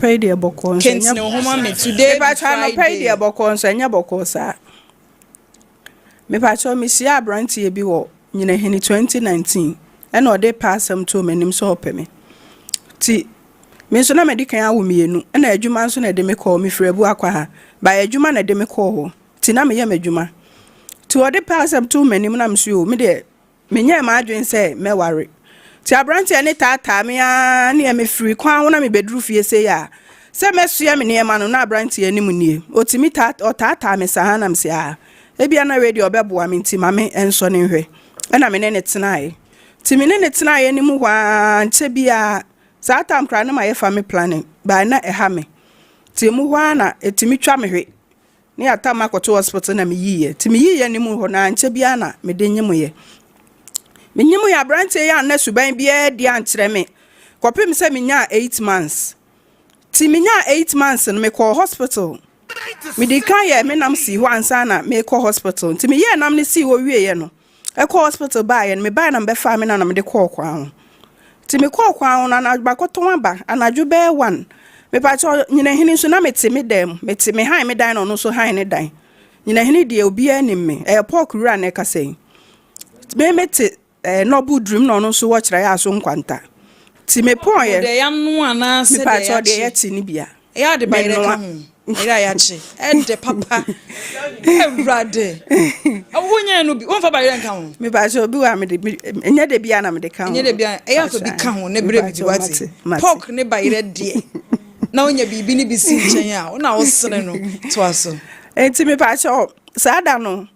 pay the boko. Can't no home me today. If I try to pay the boko, and your boko, sir. Me pacho me see a brandy be wo, you know, 2019. And or they pass them to me, so pay me. Ti, me so na medical ya wumienu, and a juma so na de me call me for a buakwa, by a juma na de me call. Tina me ya medjuma. To or they pass them to me, I'm sure, me de, me nya imagine say, me worry. Ti abranti ene tata me a na me free kwan wona me bedru fie se ya se mesua me ne ma no na abranti ene mu nie otimi tata me sa na me se a e bia na radio obeboa me nti ma me enso ne hwe e na me ne tenae ti me ne tenae ene mu hwa nche bia sa tam kra na ma ye fa me planning ba na e ha me ti mu hwa na etimi twa me hwe ne atam akoto hospital na me yiye ti me yiye ne mu ho na nche bia na me de nyemu ye minyimu ya branche ya na suban bia di ankyere me kopim se minya 8 months ti minya 8 months no me call hospital me di kan ye me nam si ho ansa na me call hospital ti me ye nam ne si ho wie ye no e call hospital ba ye me ba na me fa me na me de call kwa ho ti me call kwa ho na na ba koton aba anaju be 1 me pa cho nyina hini so na me ti me dem me ti me han me dan no so han ne dan nyina hini de obi anim me e pork rura na ka sei me ti no budrum no so wo kire ya so nkwanta ti me pon ye de yam no ana se de ya de yeti ni bia ya de bayre ka hu ira ya chi de papa everade awunya no bi won fa bayre ka hu me ba so bi wa me de enya de bia na me de ka hu enya de bia e ya so bi ka hu ne bre bi wati pork ne bayre de na onya bibi ni bi si nchen a ona wo sere no to aso enti me pa so sada no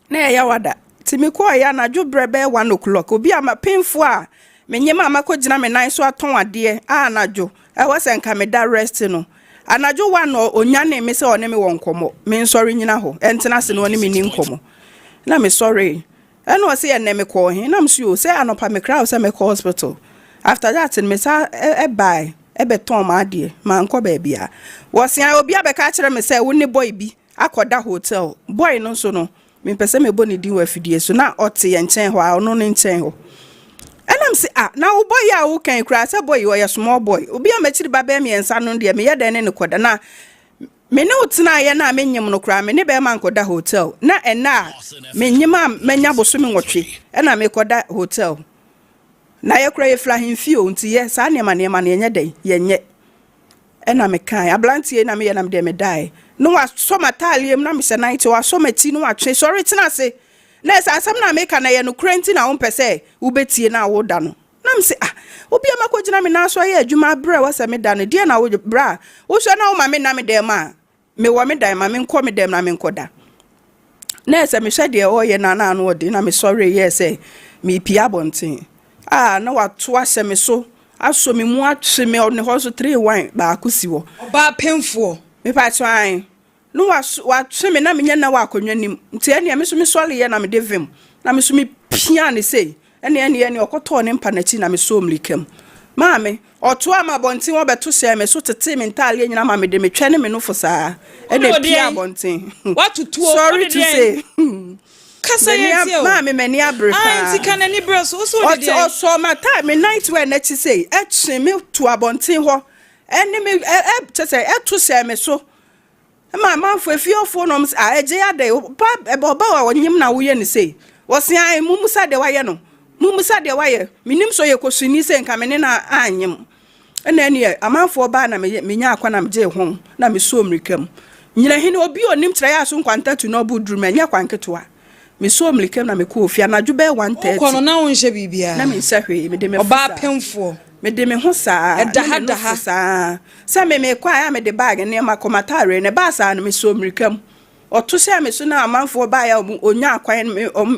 na ya wada ti me ko ya na dwobre be 1 o'clock obi ama painful a menyema amakogina me nan so aton ade a anajo e wose nka me da rest no anajo 1 onya na me se one me won komo me sorry nyina ho entena se no one me ni nkomo na me sorry eno wose ye na me ko he na me so say anopa me cry say me ko hospital after that me sa e buy e beton ma ade ma nko ba bia wose an obi abeka kire me say wo ne boy bi akoda hotel boy no so no me pese me boni din wa fidie so na ote ye nchen ho a ono ne nchen ho enam se na wo boy ya wo kan kura se boy wo ye small boy obi amachiri baba me ensa no de me ye den ne koda na me ne utina ye na me nyem no kura me ne be man koda hotel na ena me nyema menya boso me nwotwe ena me koda hotel na ye kura ye fla himfio nti ye sa ne ma na ye nye den ye nye ena me kan ablantie na me ye na me de me dai no wa so matalium na me se night wa so mati no wa twe sorry tina se na esa asam na me kan na ye no krenti na wo pese wo betie na wo da no na me se obi amakogina me na so ye adwuma bra wa se me da no de na wo bra wo so na wo ma me na me dem a me wo me dan ma me nko me dem na me nkoda na esa me hwe de o ye na na no de na me sorry ye se me pia bonten na wa to ase me so aso me mu atwe me on ho so 3 wine ba akusi wo ba penfo me pa twan no wa twe me na me nya na wa akonwa nim nti ene me so me sole ye na me devim na me so me pia ne sei ene okoto ne mpa na chi na me so mlikam maame oto ama bontin wo beto se me so tete me ntale nyina ma me de me twa ne me no fo saa ene pia bontin watutuo sorry to say kasa ye maame mani abre pa anti kana ni bro so de o so ma time me night we na chi sei etwe me to abontin ho ene me say eto se me so ma manfo efiofo no eje ya de ba wa wonyim na wo ye ne sei wo se an mumusa de wa ye no mumusa de wa ye minim so ye kosuni se nka me ne na anyim ene ne amanfo ba na me nya akwa na me je ho na me so mrikam nyina hene obi onim tra ya so nkwanta tu no budru me nya kwanketoa me so mrikam na me ko ofia na dwo be 130 ko no na won hye bibia na me nsahwe me de me oba pemfo me de me ho saa daha sa me kwa ya me de bag ne ma komatare ne ba saa no me so mrikam oto se me so na amanfo ba ya onya akwan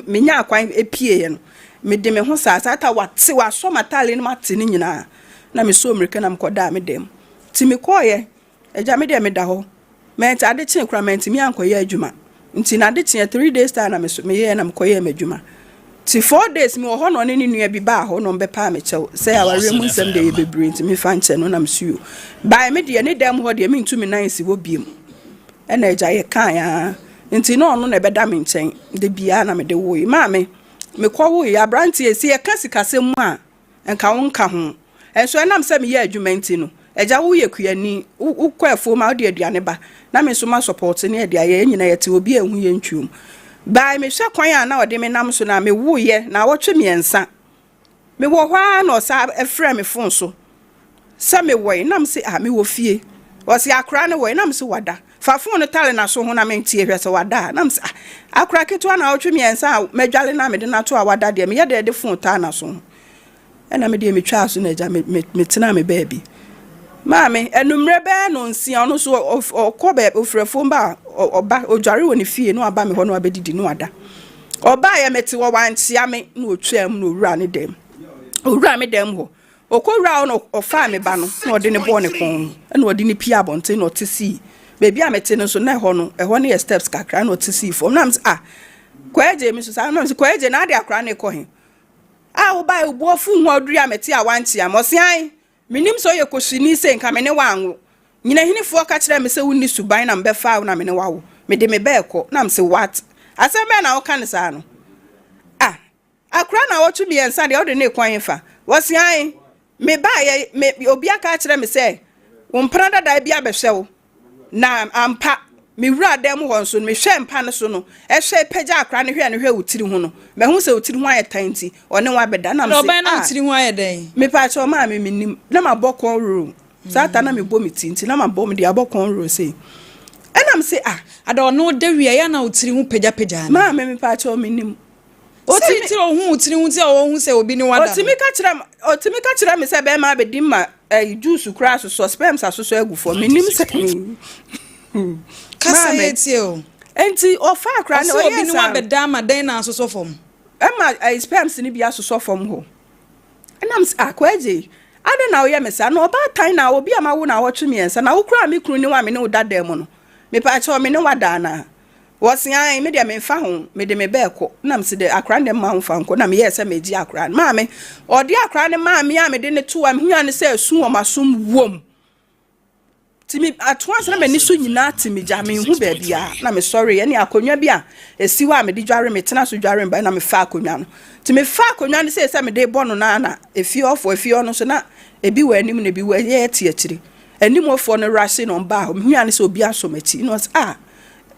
me nya akwan epie ye no me de me ho saa ta wate wa so matale ne mate ne nyina na me so mrikam na me koda me dem ti me koye eja me de me da ho me ta de chen kura me nti me ankoye adwuma nti na de chen 3 days ta na me so me ye na me koye me adwuma ti 4 days me ho no ne nua bi ba ho no be pa me chew say aware mu nsem de ye bebre nti me fa nche no na me suyo ba me de ne dem ho de me ntu me nan si wo biem e na eja ye kan ya nti no no na be da me nchen de bia na me de wo yi ma me kwa wo yi abrantie si ye kasikase mu a enka won ka ho enso enam se me ye adwuma nti no eja wo ye kuyani ukọ efo ma odi aduane ba na me so ma support ne ade aye nyina yete obi ehu ye ntwum ba me hwe kwan a na ode me nam so na me wo ye na wotwe miensa me wo hwa na osa efre me fon so sa me wo nam se me wo fie o se akra ne wo nam se wada fa fon no tale na so ho na me ntie hwe se wada nam se akra keto na wotwe miensa medwale na me de na to a wada de me ye de fon ta na so na me de me twa so na eja me tena me baby Mami, enumre be no nsia ono so okobe ofrefo mba oba odware woni fie no aba me ho no abedidi no ada. Oba ya meti wo wantia me no otwam no owura ne dem. Owura me dem ho. Okowura no ofa me ba no na ode ne bo ne kon. Na ode ne pia bonte na otisi. Baby a meti no so na ho no ne steps kakra na otisi fo. Na m kwaje mi so sa na m kwaje na ade akra ne ko he. Wo ba obu ofu hu oduri a meti a wantia mo se an minim so ye koshini se nka me ne wanwo nyina hinifo ka kire me se wonni suban na mbefa na me ne wawo me de me beko na me se what aseme na wo kan sa no akra na wo tu miensa de ode ne kwan fa wo se an me ba ye me obi aka kire me se wo mprada da bia behwewo na ampa me wura dem ho so me hwe mpa ne so no ehwe pagya akra ne hwe ne hwe wutiri hu no me hu se wutiri hu aye tanti one wa beda na me se oba na wutiri hu aye den me pa cho ma me nim na ma bokon ro sata na me bo me tinti na ma bo me de abokon ro se ena me se ada ono de wi ya na wutiri hu pagya ma me pa cho me nim otimi o hu wutiri hu ti o hu se obi ni wada otimi ka kira me se be ma be dim ma juice kra so spams asoso agufo me nim se kasa yeti o enti ofa akra na obi ni wa beda ma den na asoso fom spams ni bia asoso fom ho enam akwaje ade na oye mesa na oba tan na obi amawo na wotwe miensa na wokura me kru ni wa me ne udada mu no me pa cha me ne wada na wosian me de me fa ho me de me beko nam se de akra ne ma ho fa nko na me yesa me ji akra ma me odi akra ne ma me ya me de ne to wa me hua ne se asu o masom wom timi atwa na me ni so nyina timi ja me hu ba bia na me sorry ene akonwa bia esi wa me di dware me tena so dware ba na me fa akonwa no timi fa akonwa ne se me de bono na efi ono so na ebi wa anim na ebi wa ye tie akiri anim ofo no rase no ba ho hu ane se obi asomati no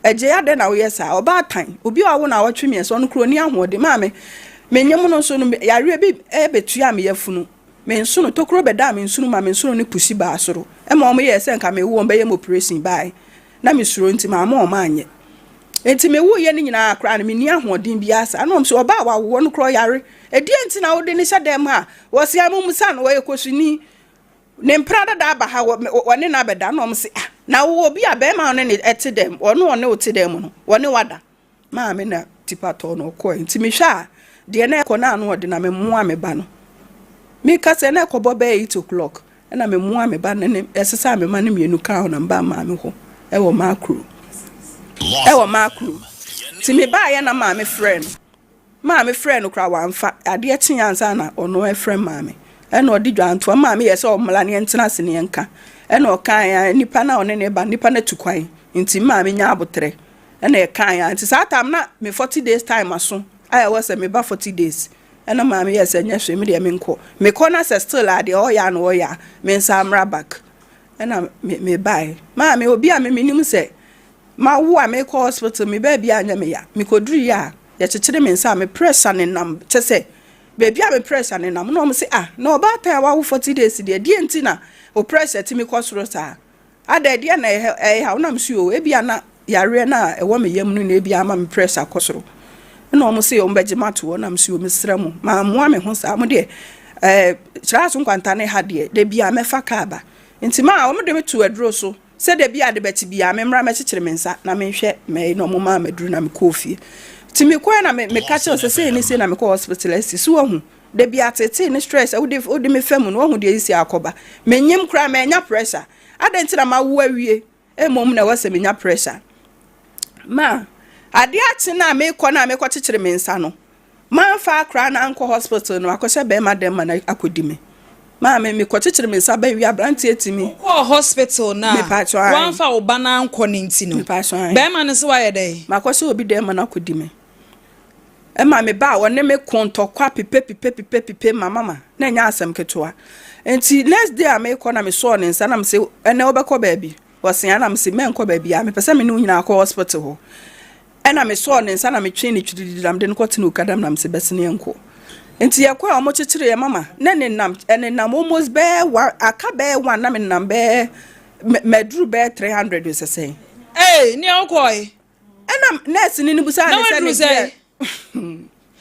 eje ya de na wo yesa oba tan obi wa wo na wo twe me so no kro ni ahode ma me nyem no so no yare bi ebetua me yafunu me nso no tokro beda me nso no ma me nso no ne kusi ba asoro e ma o me yesa nka me wo mbe ye mo operation bai na me suro nti ma ma o ma anye enti me wo ye ni nyina akra na me ni ahoden bi asa na o so oba wa wo no kro yare edi enti na wo de ni hyadem ha wo se amum sa no wo ye kosuni ne mprada da ba ha wo ne na beda na o se na wo obi a be ma ne eti dem ono ne oti dem no wo ne wada ma me na tipato no ko enti me hwa de na ko na no ode na me moa me ba no me ka se na ko bo be 8 o'clock na me moa me ba ne esesa me ma ne mienu ka ho na mba ma me ho e wo makro ti me ba ya na ma me friend kra wa mfa ade etin ansa na ono e friend ma me e na odi dwanto ma me yese o mla ne ntena se ne nka e na o kan ya nipa na one ne ba nipa na tukwan nti ma me nya abotre e na e kan ya nti sa tam na me 40 days time aso aya was me ba 40 days ena ma me yese nya hwe me de me nko me ko na se still ade o ya no o ya me nsa amra back ena me bai ma me obi a me nim se ma wo a me ko hospital me ba bia anya me ya me ko duru ya ya chechire me nsa me pressure ne nam chese baby a me pressure ne nam no me se na oba tan wa wo 40 days de enti na o pressure ti me ko soro sa ada de na ha na me suo e bia na yare na e wo me yam no na e bia ma me pressure ko soro na o mo se o mbeje mato na me suo me sra mu ma moa me ho sa mo de chira so nkwanta ne ha de bia me fa ka ba enti ma o mo de me tu adro so se de bia de beti bia me mra me chechire me nsa na me hwe me no mo ma maduru na me kofi ti me kwa na me catch us say ni say na me ko hospital esi so hu de bia tete ni stress o de me fam no hu de isi akoba me nyim kra me nya pressure adenti na ma wo awie e mom na wase me nya pressure ma ade achi na me ko chechire me nsa no ma fa kra na anko hospital no akoshe be ma dem na akodi me ma me ko chechire me nsa ba wi abranti etimi ko hospital na wan fa oba na anko ne nti no be ma ne so wa ye dey ma ko se obi dem na akodi me Emma me ba wone me konto kwa pipe mama na nya asem ketoa enti next day I me na me so ne nsa na me se ene obekọ baabi wosen na me se me nkọ baabi a me pese me no nyina akọ hospital ho ena me so ne nsa na me twe ne twididam de nkọ tene okadam na me se besene enko enti yakọ omo chichire ye mama na ne nam almost be aka be one na me nam be medru be 300 we say ni okoi ena nurse ni busa ne say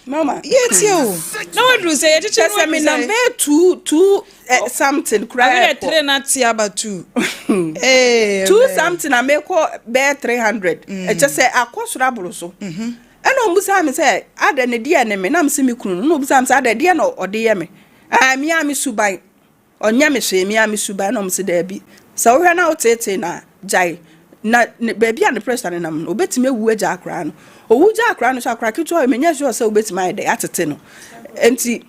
Mama, yes, you. No one will say, just I mean, number two something cry. I train at Tiaba 2. 2 something I make bear 300. I just say, I cost Rabuloso. And no Busam say, I didn't dear name, and I'm semicrun, no Busam said, I dear no or dear me. I am Yami Subai or Yamishe, Miami Subai, no Mr. Debbie. So we're now taking a jay. Na baby and the president and I'm obey me who Jack ran. O Jack ran shall crack it to me, yes, you are so bit my day at a tenno. Enti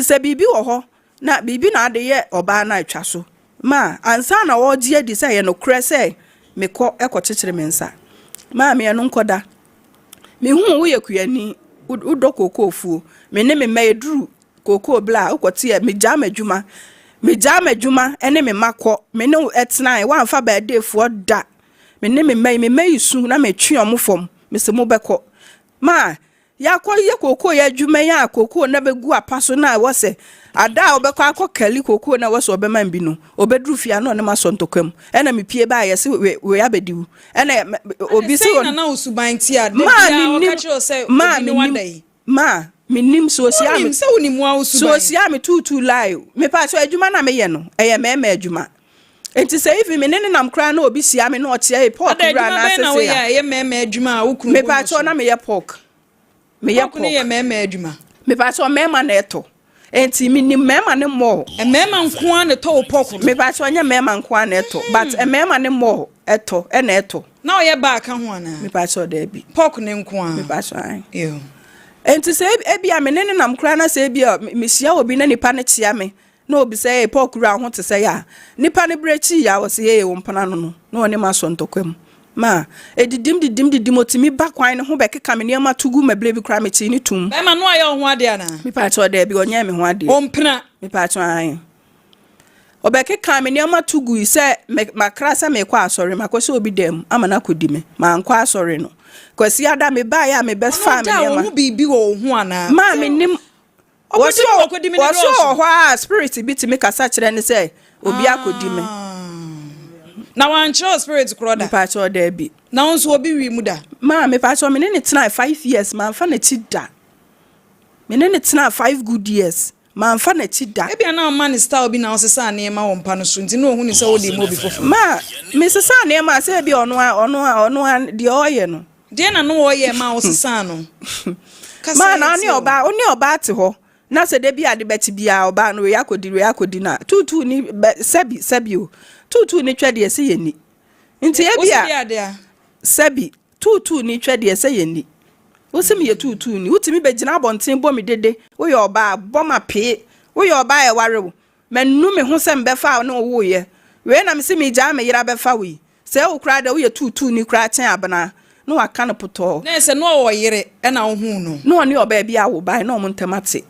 se bibi wo ho na bibi na ade ye oba na atwa so ma ansa na wo die di say no kra say me ko ekotechire me nsa ma me no nkoda me hu wo ye kuani udo koko ofu me ne me maeduru koko bla ukote me jama adwuma ene me makọ me ne etena wan fa ba de fo da me ne me mai su na me twe omfom me se mo bekọ ma yakọ ye koko ya adwuma ya koko na begu apaso na wo se ada obekọ akọkali koko na wo se obema bi no obeduru fia na ne maso ntokwam ena me pie ba ye se we abediwu ena obi se na usuban ti ad na o ka cho se obi one day ma minim sosia me se woni mu usuban sosia me tutu lai me pa so adwuma na me ye no eye me adwuma enti se if me ne nam kra na obi sia me na o tie pork bra na se ya ye me adwuma ukuru me pa so na me ye pork me ye pork ne ye me adwuma me pa so me ma na eto enti minim me ma ne mo me ma nko an to pork me pa so nya me ma nko an eto but me ma ne mo eto e na eto na o ye ba ka ho ana me pa so da bi pork ne nko an me pa so an yo enti se ebia me ne nam kra na se ebia me sia obi na nipa ne tia me na obi se pork ra ho te se ya nipa ne brechi ya wo se ye wo mpana no na oni ma so ntokwam ma edidim otimi ba kwan ne ho be keka me niam atugu meble bi kra me chi ni tum be ma no aye ho ade ana me pa cho da bi onya me ho ade o mpena me pa cho an obe keka me niam atugu se makra se me kwa asori makwose obi dem amana kodi me ma nkwa asori no kwasi ada me ba ya me best family ma wo bibi wo ho ana ma me nim What's your spirit beat me kasa kire ne say obi akodi me na wan cho spirit kroda pa cho da bi na onso obi wi mu da ma me pa cho me ne tena 5 years ma fa na ti da me ne tena 5 good years ma fa na ti da e bia na man star obi na osesa na ma wo mpa no so nti no hu ni se wo de mo obi fofo ma me sesa na ma se bia ono de oye no de na no oye ma osesa no ma na oni oba ate ho na se de bia de beti bia oba no we akodi na tutu ni sebi o tutu ni twede se yeni nti e bia sebi tutu ni twede se yeni wo se me ye tutu ni utimi be gina abonten bo me dede wo ye oba bo ma pe wo ye oba e ware menu me ho se mbe fa na wo ye we na me se me ja me yira be fa we se wo kra da wo ye tutu ni kra chen abana no aka no poto na se no wo yire e na wo hu no no ni oba bia wo ba na mo ntemate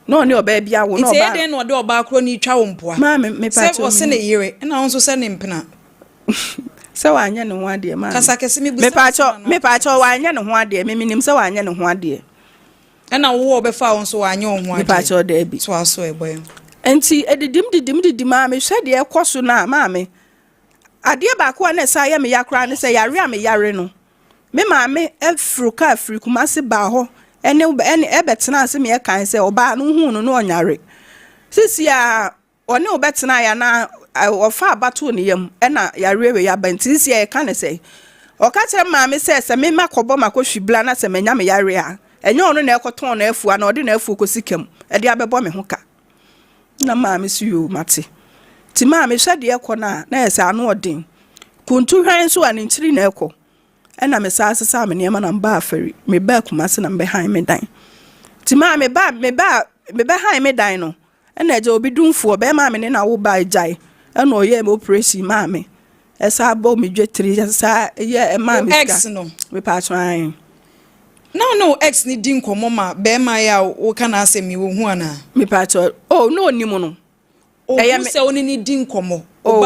no ni oba bia wo no oba ite de no de oba kro ni twa wo mpoa ma me pa se wo se ne yire e na wo so se ne mpena se wa anya ne ho ade ma kasa kese me busa me pa cho wa anya ne ho ade me minim se wa anya ne ho ade e na wo be fa wo so wa anya wo ho ade me pa cho da bi so aso e boy enti edidim ma me hwe de ekoso na ma me ade ba ko na sa ya me yakra ne se yare a me yare no me ma me afrika kumase ba ho ene ebetena ase me kan se oba no hu no no onyare sisi a one obetena ya na ofa abato ne yam ena yare we ya banti sisi e kan se o ka kire ma me se me makobo makohwibla na se menya me yare a enye ono na ekoton na afu na ode na afu kosikam e de abebo me ho ka na ma me su yo mate ti ma me hwe de ekọ na ese anu odin kuntu hwan so ani nchiri na ekọ ena me sa asesa me niam na mba afari me ba kumase na mbe han me dan ti ma me ba han me dan no ena je obi dumfo be ma me ne na wo ba jai ena oye me operation ma me esa bo me dwe 3 esa ye ma me ska no me pa twan no ex ni din komo ma be ma ya wo kana asemi wo hu ana me pacho oh no onimu no o se oni ni din komo o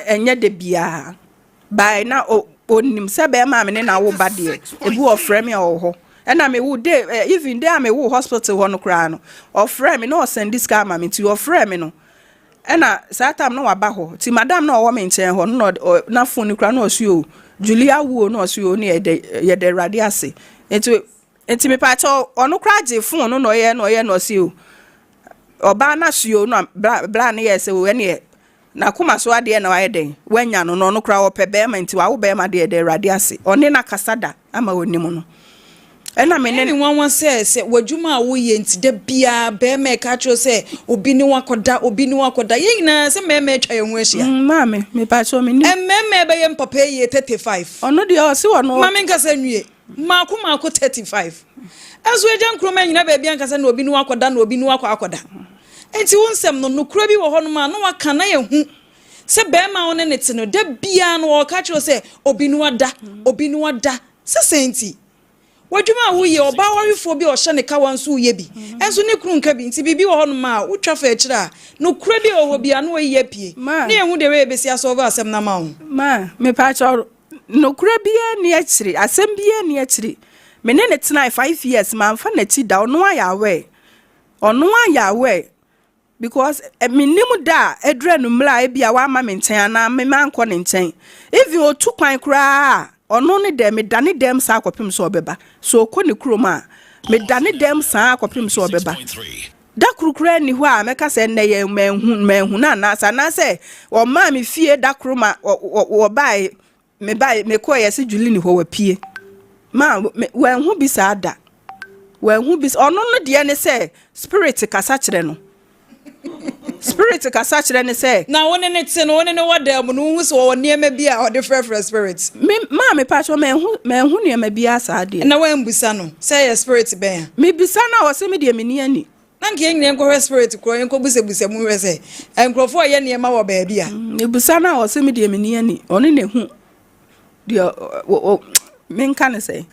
enye de bia by na onim se be ma me na wo ba de ebu ofre me ho na me wo dey even dey me wo hospital ho no kra no ofre me no send this car ma me ti ofre me no na satam no waba ho ti madam na wo me nchen ho no na phone kra no osuo Julia wo no osuo ni ye de rade ase enti me pa cho onu kra je phone no ye no si o oba na suo no bla na ye se wo ne na kuma so ade na waye den wanya no no kra wo pe be ma nti wa wo be ma de rade ase oni na kasada ama onim no ena me ne nwan se wadwuma wo ye nti da bia be ma ka tro se obi ni wakoda ye nyina se me atwa ye ho ahia mame me pa cho me ni me be ye mpapa ye 35 ono de o se wono mame nkasa nwie mako 35 azu ejan kroma nyina ba bia nkasa na obi ni wakoda na obi ni wakoda enti wonsem no nokura bi wo ho no ma no waka na ye hu se be ma wo ne nete no da bia no wo ka tro se obi ni wada se senti wadwuma wo ye oba warifo bi o hye ne kawa nso ye bi enso ne kru nka bi nti bibi wo hono ma wo twa fa akira no kura bi o ho bia no ye pie ne ehu de we besi asolve asem na ma wo ma me pa cho no kura bia ne akiri asem bia ne akiri me ne tena 5 years ma mfa na ti da ono aya we because minimum da edre no mla e bia wa ma me nten ana me ma nko ne nten if you otu kwan kura ono ne dem me dane dem sa akopim so obeba so ko ne kroma me dane dem sa akopim so obeba da kurukura ni ho a meka se ne ye manhu na se o ma me fie da kroma o bai me ko ye se Julie ni ho wa pie ma wanhu bi sa da wanhu bi ono no de ne se spirit kasa kire no spirit kasa kire ne se na woni ne te no woni ne wada mu no hu so wo niema bi a ode frefre spirit me pa cho manhu niema bi asa de na wan busa no say your spirit ben me bisa na wo se me de me ni ani na nke nyine nko spirit kro nko busa mu we se enkrofo ye niema wo ba bi a me bisa na wo se me de me ni ani oni ne hu de me nka ne se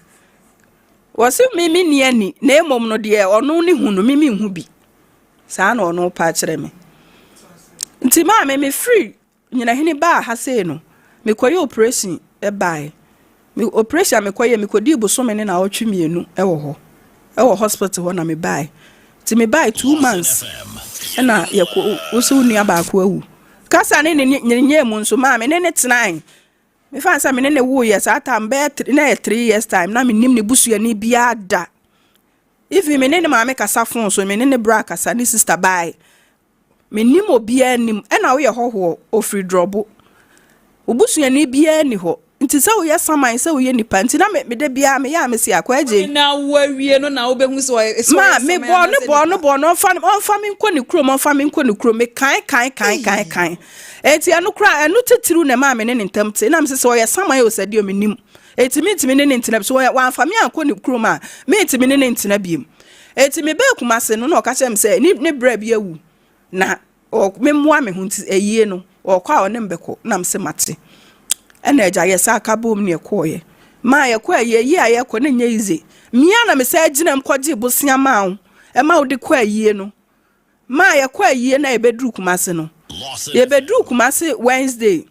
wo se me ni ani na emom no de ono ne hu no me hu bi sa na ono pa kire me nti ma me free nyina hini ba ha sei no me koye operation e bai me operation me koye me kodi busome ne na otwe mienu e wo hospital ho na me bai ti me bai 2 months na ye ko usu nua ba ko awu kasa ne nye mu nso ma me ne tenai me fa nsa me ne wo ye sa ta mbe na 3 years time na me nim ne busu ni bia da if me ne ma me kasa fon so me ne bra kasa ni sister bai menim obia nim na wo ye hoho ofri drobo obusuani bia ni ho nti se wo ye saman se wo ye nipa nti na me de bia me ya me se akwaje na wo awie no na wo behu so ma me bo no fa me nko ni kro me kan eti anu kra anu tetiru na ma me ne ntam te na me se wo ye saman ye osadi o menim eti me ne ntina so wa fa me anko ni kro ma me eti me ne ntina biem eti me be kuma se no na o ka chem se ni bra bia wu na o memmoa me hunti eyie no o kwa o ne mbeko na mse mate ena eja yesa akabom ne ekoye ma ye kwa ye a ye ko ne nya ize mia na me sa agina mkwaje bosia ma wo e ma wo de kwa yie no ma ye kwa yie na ebedru kumase no ye bedru kumase Wednesday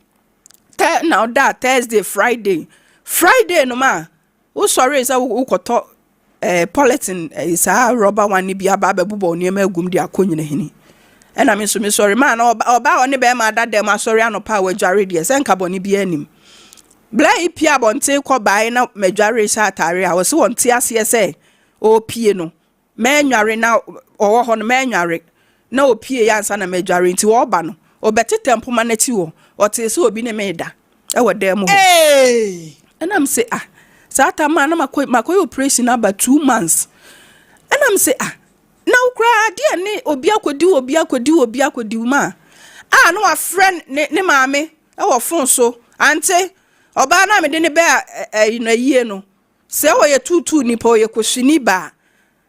na oda Thursday Friday no ma wo sorry sa wo koto politin isa rubber one bi aba bebubo ne ma agum di akonyina hini ena me sorry ma na oba oni be ma dada ma sorry anopa wadware de se nka boni bi anim bla ipia bonte ko bai na madware sha atare a wo se wonte ase se o pie no menware na owo ho no menware na o pie ya nsa na madware nti wo ba no obetetempo ma na ti wo ote se obi ne meda e wo dem ho ena me se sata ma na makoy operation about 2 months ena me se na ukra dia ne obi akodi ma no a friend ne maame e wo fon so ante oba na me de ne be na yie no se wo ye tutu ni po ye kwhini ba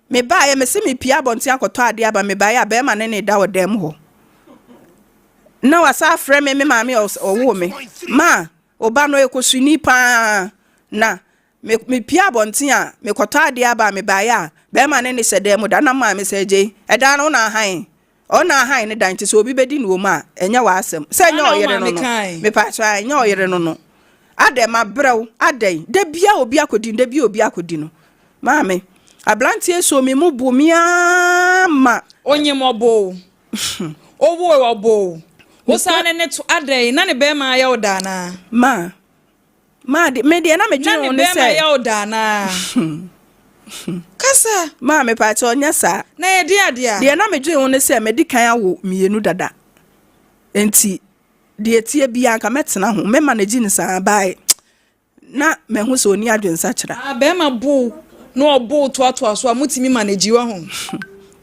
me ba ye me se me pia bonte akoto ade aba me ba ya be ma ne da wo dem ho na wasa friend me maame o wo me ma oba no ye kwhini pa na me pia bonten a me kota de aba me bae a be ma ne hyede mu da na ma me seje eda no na han o na han ne dan ti so obi bedi no ma enya wa asem se enya oyere no me pa so enya oyere no ade ma brew ade de bia obi akodi de bia obi akodi no ma me ablantie so me mu bu mi ama onye mobo owo obo wo sa ne to ade na ne be ma ya odana ma de me de na me dwene won se na ne be ma ya odana kasa ma me pa cho nya sa na ye dia de na me dwene won se me di kan awo mienu dada enti de tie bia ka metena ho me manage ni sa bai na me hu so ni adwensa kira be ma bo no obo to so amutimi manage wa ho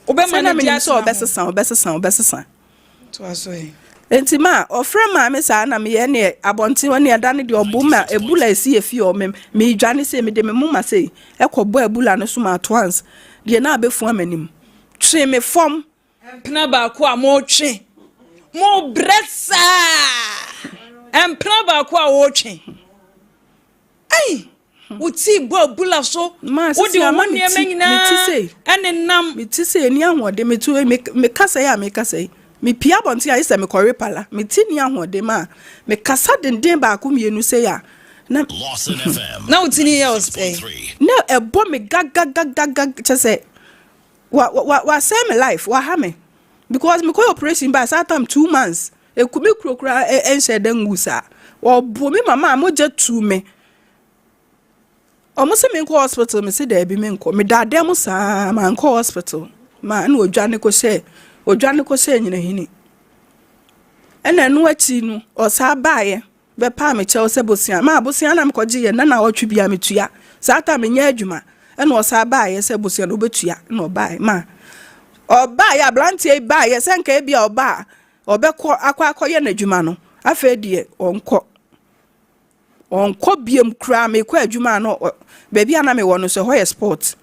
obe manage so obesesa to aso e enti ma ofre ma me sa na me ye ne abonte woni eda ne de obo ma ebula esi efi o me dwane se me de me muma se ekobo ebula no so ma twans de na abefu amanim twe me fom empna ba ko amo twe mo bresa empna ba ko a wo twe ai uti bo bula so odi o mani emenyina ene nam me ti se ni ahode me tu me kasa ya me kasa me pia bonti ya ise me kore pala me ti ni ahode ma me kasa denden ba ko mienu se ya na Lawson FM na uti ni ya o say na ebo me gaga chese wa say me life wa ha me because me call operation by that time 2 months e ku me krokra ense den gusa wo bo me mama mo je tu me omo se me nko hospital me se da bi me nko me da dem sa ma nko hospital ma na odwane ko se nyina hini ena no achi no o sa baaye be pa me che o se bosia ma bosia na me koje ye na otwe bia me tua sa ta me nya adwuma ena o sa baaye se bosia no betua na o baaye ma o baaye ablantie baaye se nka bia o baa obekọ akwakoye na adwuma no afa die onko biem kra me kwa adwuma no baby ana me wono so hoye sport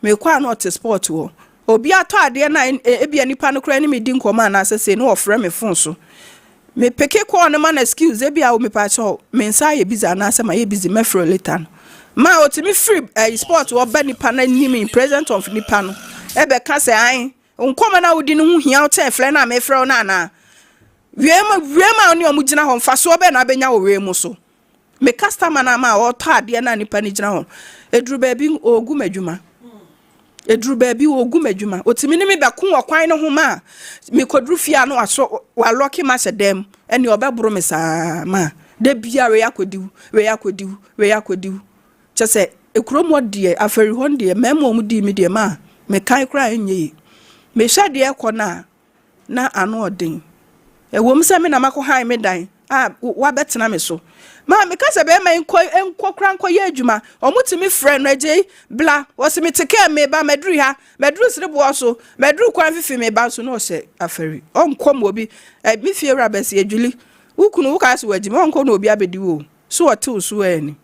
me kwa no te sport wo obi ato ade na ebia nipa no kra ni me di nkoma na asese no ofre me fon so me peke kwa no man excuse ebia o me pa cho me nsa ye busy na ase ma ye busy me free later no ma otimi free sport wo ba nipa na ni me present of nipa no ebe ka se an nkoma na wodi no hu hia o te frɛ na me frɛ na na wiema oni o mu gina ho mfa so be na benya wo wiemu so me customer na ma o ta ade na nipa ni gina ho eduru baabi ogu madwuma otimi ni me be ko okwan no ho ma me koduru fia no aso wa loki ma sedem eni obebro me sa ma de bia we yakodiwu chese ekromo de aferi hon de memo mu di me de ma me kan kra enye me hwa de ekona na ano odin ewom se me na mako han me dan wa betena me so ma me ka se be ma enko kra nko ye adwuma omutimi friend reje bla wose me teke me ba medru ha medru sirebo so medru kwan fifi me ba so no se aferi onkom obi mi fie wra besi adwuli ukunu wuka se wagime onko no obi abedi wo so ote so ani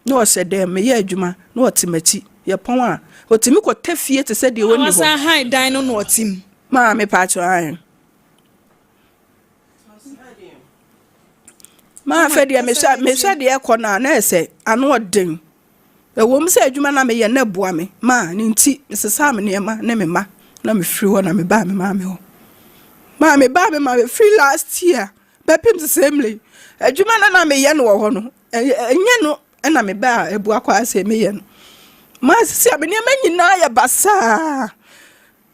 no se dem me ye adwuma no otimachi ye pon a otimi ko tafie te se de woni ho wasa han dan no otim ma me pa cho an ma fedi me sha de ekona na ese ano odin ewom se adwuma na me ye na boa me ma ni nti sesa me ne ma na me ma na me free ho na me ba me ma me ho ma me ba me ma me free last year be pim the same adwuma na me ye no wo ho no enye no na me ba ebu akwa ase me ye no ma sisi me ne ma nyina ya basa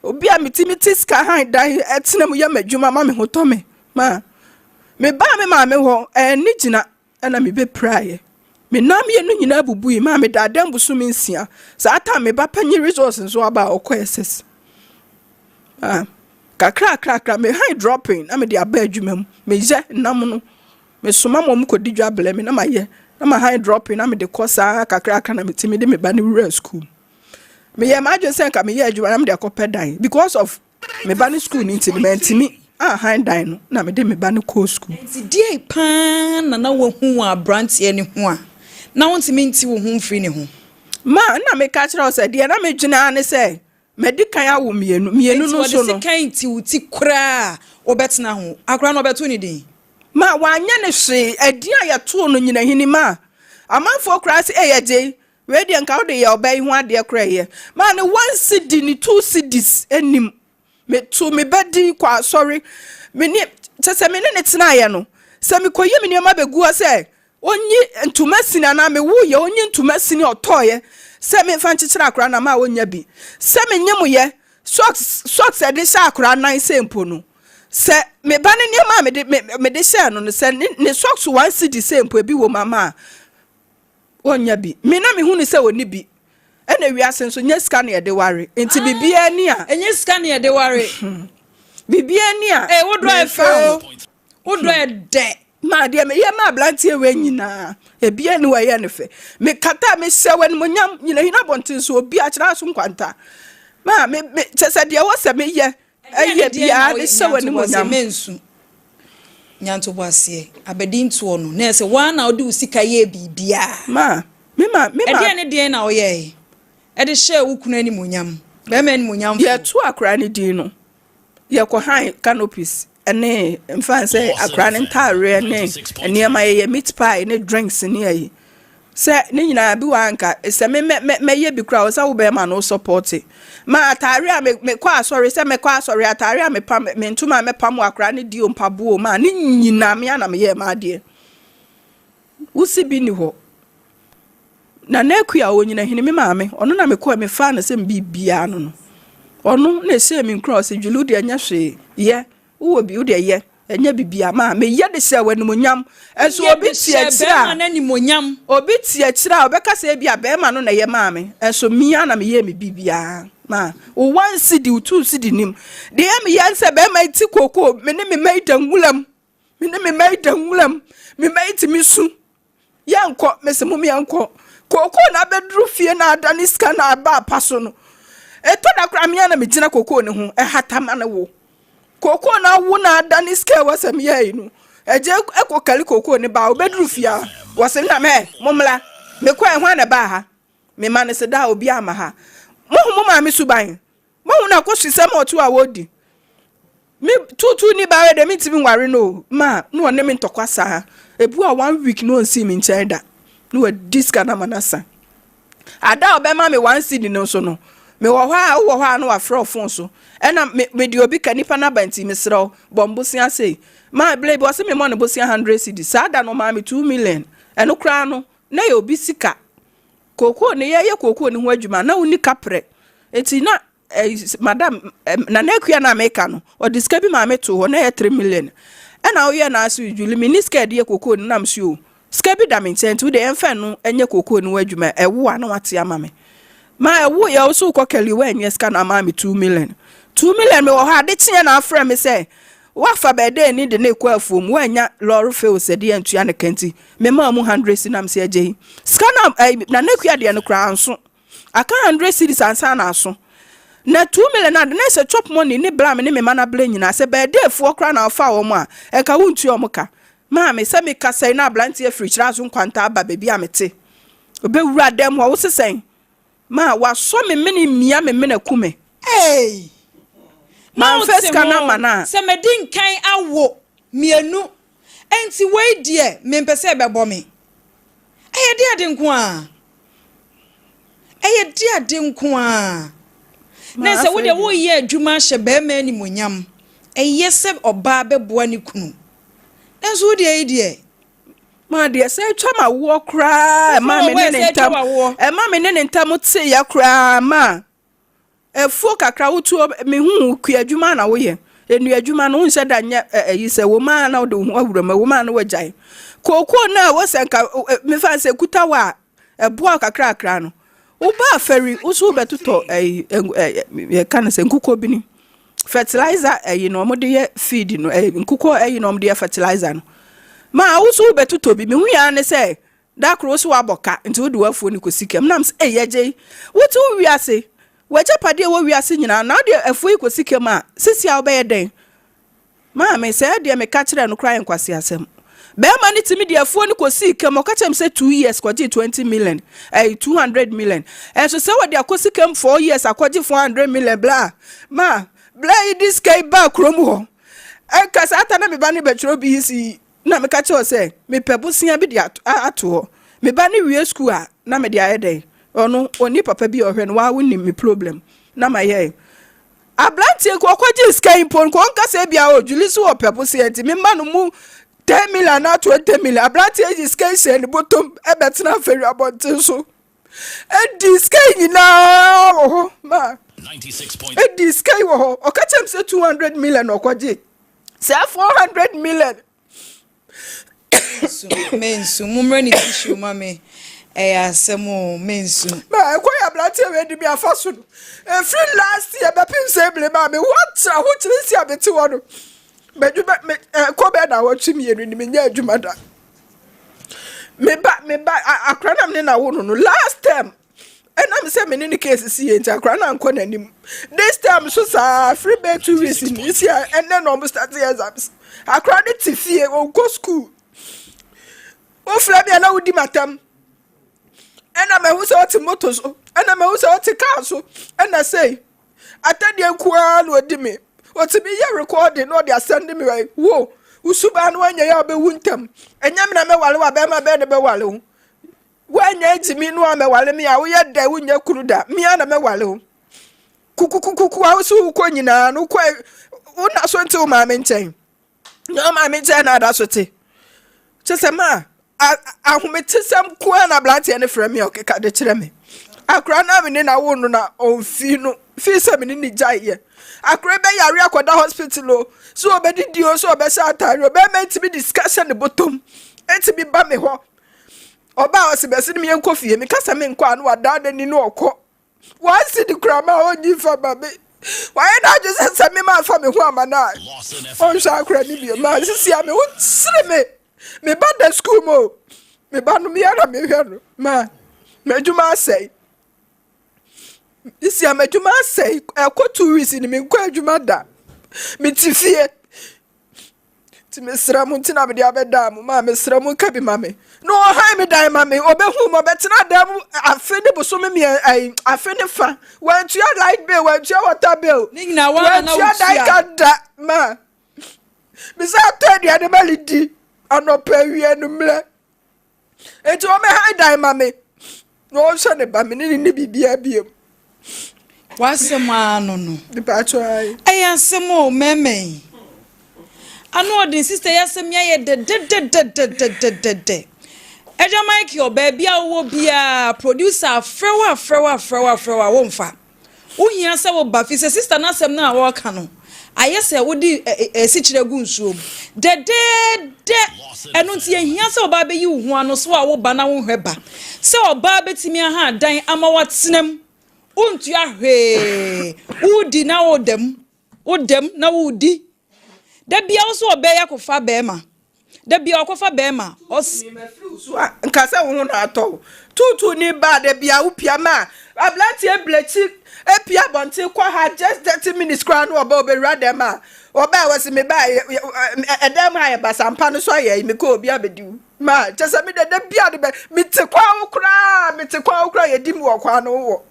obi a mitimi ska han dan etena mu ye madwuma ma me ho to me ma me ba me ma me ho ni gina na me be praye me nam ye no nyina bubu ma me da dan busu me nsia sa ata me ba panyi resources so aba okweses kakra me high dropping na me de aba adwuma mu me je nam no me soma mom ko di dwabele me na ma ye na ma high dropping na me de kosa kakra na me timi de me ba ni rural school me ye ma adwen sen ka me ye adwuma na me de akopedan because of me ba ni school ni ntimi me ntimi hand dan no na me de me ba no co school nti die pan na wo hu a branch ye ne ho a na wonti me nti wo hu free ne ho ma na me ka kira o se de na me dwena ne se me di kan awo mienu no so no kan nti uti kura obetena ho akra no obeto ni din ma wanya ne hwe adi a ya to no nyina hini ma amanfo kura se eyeje we dey nka wo dey ya obey hu ade kra ye ma ne 1 cedi ni 2 cedis enim me to me bedi kwa sorry me ni se me ne tena ye no se me koyi me ne ma begu se onyi ntuma sini na me wo ye onyi ntuma sini otoye se me fa nchichira akra na ma wonya bi se me nyem ye socks e de sha akra nan se mpo no se me ba ne ma me de sha no se ne socks 1 cedi se mpo bi wo mama wonya bi me na me hu ni se woni bi ena wi asen so nya sika na ye de ware enti bibia ni a enye sika na ye de ware bibia ni a wo drive wo drive de ma de me ye ma blantie we nyina ebia ni wa ye ne fe me kata me hye wani monyam nyina hina bontin so obi a kira so nkwanta ma me chese de wo se me ye eye bia de hye wani monyam mensu nyanto boasie abedin to no na se wa na odi usika ye bibia ma me e de ne na oye e de hye wukunu ani monyam be ma ani monyam ye to akra ne din no ye ko han canopies ene mfan say akra ne ntare ne eniema ye meat pie ne drinks ne yi se ne nyina bi wanka se me ye bi kra o sa wo be ma no support ma atare a me kwa sorry se me kwa sorry atare a me pam me ntuma me pam akra ne di ompabuo ma ne nyina me ana me ye ma de usi bi ni ho na nekua o nyina hini me maame ono na me kwa me fa na se mbibia no ono na se me cross dwulu de anya hwe ye wo bi wo de ye enya bibia ma me ye de se wanimonyam enso obi tie kira na nimonyam obi tie kira obeka se bia be ma no na ye maame enso mia na me ye me bibia ma o 1 cedi 2 cedi nim de ye me ye se be ma ti koko me ne me maida nwulam me maiti misu yanko me se mum yanko koko na bedru fie na adani ska na aba paso no eto da kra mia na me gina koko ne ho hatama na wo koko na wo na adani ska wasam ye no eje ekokali koko ne ba obedru fia wasem na me mumla me kwa ho na ba ha me mane se da obi ama ha mo ma me suban mo na ko sisem otu a wodi me tutu ni ba we de me timi nware no ma no ne me ntokwasa ha ebu a 1 week no nsi me nchenda no we diska na manasa ada obema me 1 cedi no so no me wo ha no afro phone so ena me di obi kanipa na banti me sro bombosia sei ma blade bo se me mo no bosia 100 cedi sada no ma me 2 million eno kra no na ye obi sika koko ne ye koko ne ho adwuma na uni kapre eti na madam na nekua na meka no o diska bi ma me to ho na ye 3 million ena o ye na asu juli miniska de koko ne nam si o ska bi da me ntent wo de emfa no enye koko ne adwuma ewo na wate ama me ma ewo ye so kokeli we enye ska na ma me 2 million me wo ha de tie na afra me say wa fa be de ni de na ekwa afuom wa nya lorry fail se de antua ne kanti me ma mu 100 sinam se aje ska na nekua de no kra anso aka 100 cities ansa na aso na 2 million na de na se chop money ni bla me ni me mana bla nyina se be de fu okra na afa wo mu a e ka wuntu omuka ma me se me ka sai na blantie free chira so nkwanta aba bebi amete obewura dem ho wo sesen ma wa so me mini mia me na kume ma first kana mana se me din kan awo mienu enti we die me mpese bebo me eye dia de nko a na se wo de wo ye adwuma hye be ma ni monyam eye se oba beboa ni kunu enso wo de die ma de se twa ma wo kra ma me ne ntam tse ya kra ma efu kakra wotu me hu ku adwuma na wo ye enu adwuma no nse da nya yi se wo ma na wo de hu awurama wo ma na wo jai koko na wo se nka me fa se kutawa eboa kakra akra no wo ba feri wo so betuto ye kan se nkuko bi ni fertilizer no mo de ye feed no nkuko no mo de ye fertilizer no ma wo so betuto bi me hu ya ne se da kro so aboka nti wo de wafuo ni kosikem nam se ye wo tu wi ase waje pade wo wi ase nyina na de afuo kosikem a sisi a obeye den ma me se de me ka kire no kran kwase asem be ma ni timi de afuo ni kosikem o ka chem se 2 years kwaje 20 million 200 million so se wo de akosikem 4 years akwaje 400 million bla ma bla this guy ba krom ho ka sa ata na me ba ni betro bi si na me ka che o se me pebusia bi de ato ho me ba ni wie school a na me de ayede ono oni papa bi ohwe no wa woni me problem na ma ye ablantie ko kwaje sky pon ko nka se bia o julisi wo pepo se enti me ma no mu 10 million na 20 million ablantie is sky se ni bottom e betena feri abontin so e sky na oh ma 96 e sky wo o ka chem se 200 million o kwaje se 400 million so mensu mumre ni tissue mame asemo mensu ma ko ya blate we di bi afaso free last year be pim say ble ma me what a ho kire si abeti wo no bedu me ko be na wo twimi enu ni me nya adwuma da me ba akra na me na wo no last time and I'm say me ni case si enti akra na nko nanim this time so sa free be 2 weeks in this year and then almost start the exams akra de tifie o go school o fra bia na wo di matam ena me hu se oti moto so ena me hu se oti car so ena say atade nkuwa na odi me oti bi ye recording no dey send me right wo usuba no anya ya be wuntam enya me na me wale wa be ma be de be wale hu wanya ejimi no me wale me a wo ye da wunya kuru da me na me wale hu kukukuku a so ko nyina no ko una so nti o ma me nchen no ma me nchen na da so te chesema ahometesem ko na blante ne frɛ me okeka de kyerɛ me akra na me na wo no na onfi no fi se me ni gyaye akra be yare akoda hospital o so obedidi o so obesa atare o be mentimi discussion ne bottom entimi ba me ho oba o se be se me enko fie me kasa me enko anu wada da ni no okɔ wa si di krama onyi fa ba me wa ye na je se me ma fa me ho amana on sha akra ni bi ma sisi a me wo sire me ba da school mo me ba no me ara me hwe no ma medjuma sei isi amedjuma sei e ko 2 weeks ni me ko adjuma da me tifie ti me sra mu ntina me dia beda mu ma me sra mu ka bi ma me no hai me dai ma me obehu mo betena da mu afeni bo so me ai afeni fa wan tu light bill wan tu water bill ni na wa na wan tu dai ka da ma me sa to dia de malidi anopa wie no mle eti o me hai dai ma me no so ne ba me ni bibia biem wasema no di pa cho ai ayasemo meme anu odin sister yasem ya ye de eja mike oba bia wo bia producer frewa wo mfa uhia se wo ba fi se sister na asem na wo ka no ayese wo di esi kire gu nsuom de enu nti ehia se oba be yi wo anu so a wo ba na wo hweba se oba betimi aha dan ama watenam untu ahwe udi na odem na udi da bia wo so oba yakofa bema da bia okofa bema os nka se wo na ato tutu ni ba da bia wo pia ma ablati eblechi epia bonte kwa ha just 30 minutes kwa no oba obewura dem a oba wasi me ba edem ha ba sampa no so ye me ko obi abediu ma chese me da bia de be me te kwa wo kra ye dim wo kwa no wo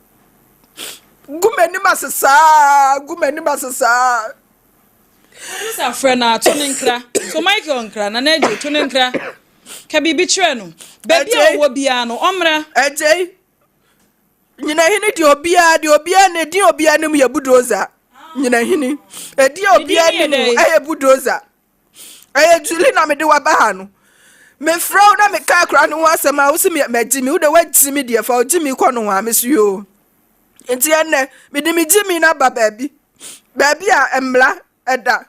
gumeni masesa this a friend na tunenkra so Michael nkra na naje tunenkra ka bibi kire no baby owo bia no omra ejei nyina hini di obia ne di obia ne mu ye budoza nyina hini edi obia ne mu aye budoza aye juli na me de wa ba ha no me frau na me ka kra no asema wo se me magimi wo de wa gimi de fa o gimi ko no wa me so yo enti enne me de me gimi na ba baby a emla eda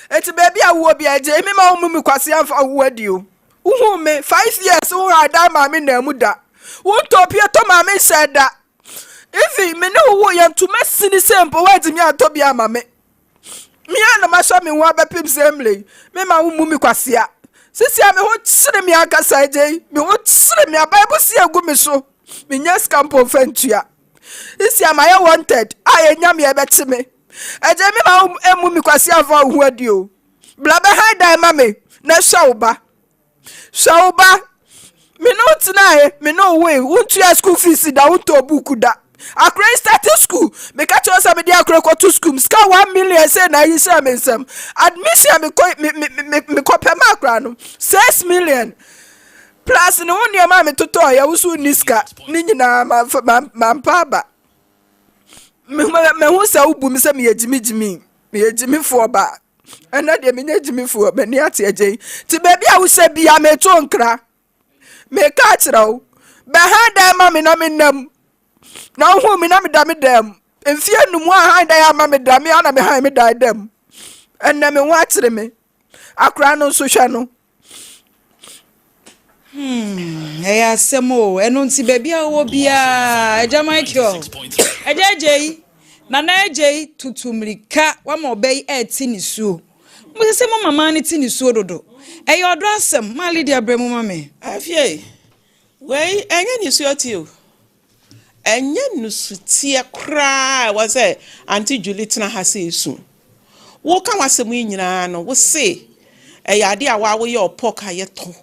eti baby a wo bia je me ma wo mu kwase amfa wo adi o wo me 5 years wo ada ma me na mu da wo topia to ma me seda if me no wo yam to mesini sempo wa di mi atobia ma me na ma so me wo abepim semle me ma wo mu kwase a sisi a me ho sire me aka saje me ho sire me bible si agu me so me nya scampo fantua sisi a ma ye wanted a enya me ebeti me eje me ma emu mi kwase ava hu adi o bla be hai dai ma me na shauba me no tinae me no way untu ya school fees da unto book da akra start school me catch us me dia akra ko to school ska 1 million say na yi say me nsam admission me ko pema akra no 6 million plus no one your mammy to toy, I was niska, Nina, my papa. Me who say, boom, send me a Jimmy, me a Jimmy for back. And not the Jimmy for Beniati, to baby, I will say, be a me tonkra. Me catch row. Behind them, mammy, no me them. Now, whom me no me damn them. And fear no more high there, mammy, damn me, and behind me die them. And then me watch me. I cry no social. Eya semo eno nti baby a wo bia eja Michael eja jei na na jei tutumrika wa ma obey eti ni suo mo se mo mama ni ti ni suo dodo eya odo asem ma Lydia bremu mame afie wey enye ni suo ti o enye nusutie kra wa say Auntie Julie tena ha se esu wo ka wasem nyina no wo se eya ade a wa wo ye opoka ye to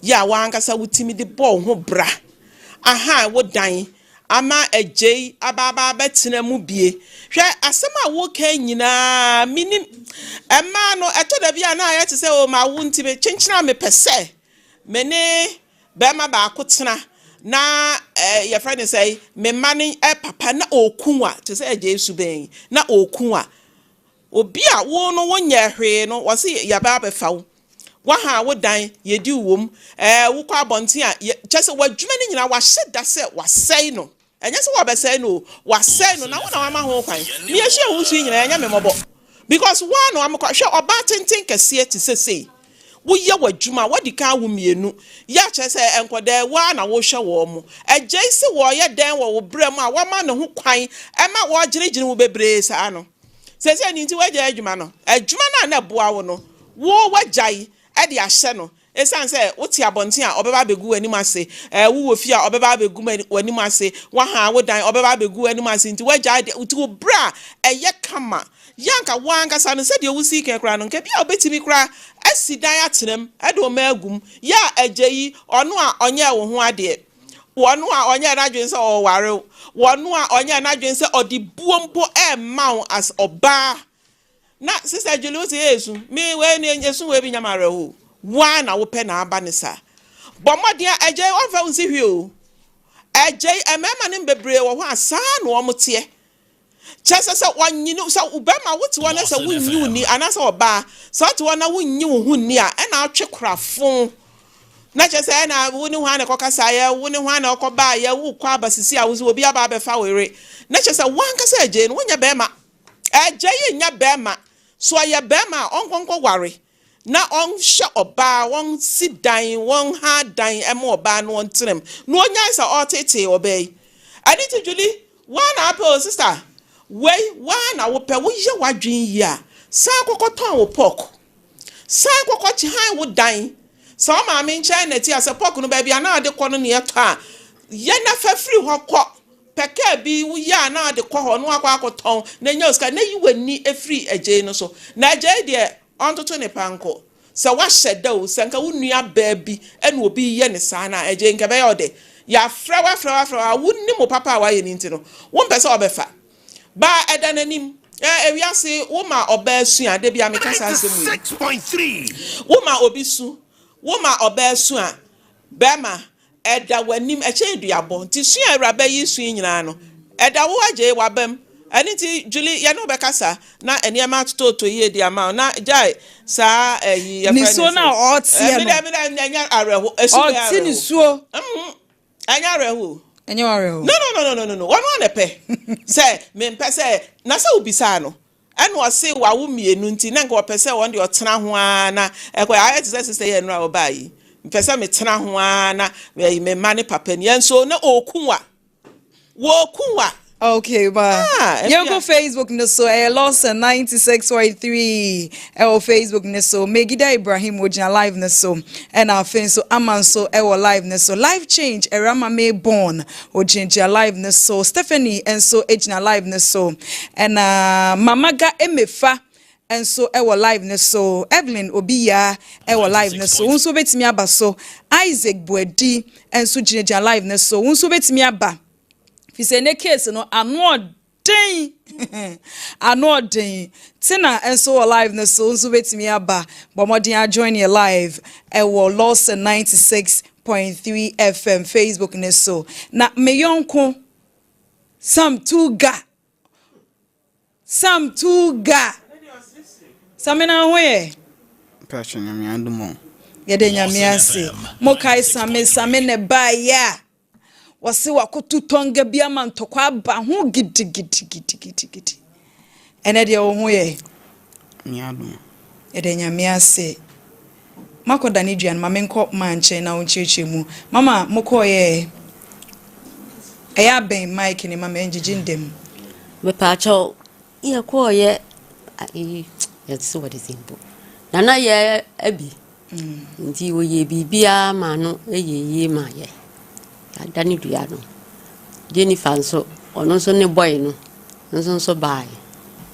ya wankasa wutimi de ball ho bra aha wo dan ama ejei ababa betena mu bie hwe asema wo ka nyina minim ema no eto da bia na ya tese o ma wo ntime chenchina me pese me ne be ma ba akotena na your friend say me mane papa na okunwa tese ejei su ben na okunwa obi a wo no wonya hwe no wo se ya ba be fa wo waha wo dan yedi wom wo kwa bonte a chese wadwuma ni nyina wa hyeda se wasɛe no enye se wo bɛsɛe no wasɛe no na wo na wama ho kwan me ahye wo su nyina enya memɔbɔ because one no amkwa hwɛ oba tenten kɛse ti sese wo ye wadwuma wadi ka wo mienu ya chese enkoda wa na wo hwɛ wo mo agye se wo ye dan wo brɛ mu a wama ne ho kwan ɛma wo gyeregyere wo bebre saa no sese ni nti wagye adwuma no adwuma na boa wo no wo wagyae edi ahye no esan say woti abonten a obeba begu anim ase wo fi a obeba begu anim ase wa ha wo dan obeba begu anim ase nti wagya de uti wo bra eye kama yanka wanka sa no se de wo si ke kra no nke bia obetimi kra asi dan atenam ede o magum ya ajeyi ono a onye wo ho ade wono a onye na dwen se o ware wono a onye na dwen se odi buompo e mawo as oba na sister Julius Yesu me we ne Yesu we bi nyamare ho wa na wo pe na aba ne sa bomodia eje o fa unsi hwi o eje emema ne bebre wo ho asa na o mote chese se wanyinu se ubema wote wona se wunyi ni anasa oba so wote wona wunyi wo hu ni a e na atwe krafon na chese na woni ho ana kokasa ya woni ho ana okoba ya wo kwa basisi a wo obi aba abefa were na chese wanka se eje no wonya bema eje ye nya bema so ya bema onkonko ware na on hye oba won sidan won ha dan ema oba no ontrem no onya sa otete obey Auntie Julie one apple sister wey one wo pe wo ye wadwen yi a san kokoton wo pork san kokochi han wo dan so ma me nche na ti ase pork no ba bia na ade kɔ no ne eto a ye na fafiri ho kɔ peke bi wo ya na ade kɔ ho no akɔ akoton na nya oska na yiwani efiri agye no so na agye de ontoto ne panko se wa hyeda o se nka wo nua ba bi ene obi ye ne saa na agye nka be ya ode ya fra wa wonni mo papa wa ye ni nti no wo mpese obefa ba edananim ewiase wo ma oba su a de bia meka saa asemu 6.3 wo ma obi su wo ma oba su a bema eda wanim eche duabo nti su awraba yi su nyina no eda wo agye wabam ani ti Julie ya no bekasa na eniema toto yi di ama na jai saa ya ni so na otie no me nya areho esu ya otie ni suo anya areho enye areho no one pe say me pese na se obisa no eno ose wa wo mienu nti na nka opese won de otena ho ana ekwa ayet say sister ye no obai pese me tena ho ana me mane papa ni enso na okunwa wo kunwa. Okay, but you go Facebook so Lawson 96.3 Facebook so Megida Ibrahim Ojina live so and our friend so Aman so live so life change Rama May born Ojina live so Stephanie and so Ejina live so and Mamaga Emefa and so live so Evelyn Obiya live so unso betimi aba so Isaac Boedi and so Ejina live so unso betimi aba. He said, "Ne case no anod tina and so alive na so wait me aba but modern join your live Lawson 96.3 96.3 FM Facebook ne so na me yonko Sam Tuga Samena hoye Passion nyame adumo yede nyame ase mokai same ne ba ya wase wakotu tonga bia man tokwa aba ho gidi ene de wo hoye nyame adumo yede nyame ase makoda ni duan ma menko manche na oncheche mu mama mokoye eya ben mike ni mama enjijindem me pacho ye koye yes what is simple nana ye abi nti wo ye bibia ma no ye ma ye adani dua no Jennifer nso ono nso ne boy no nso bai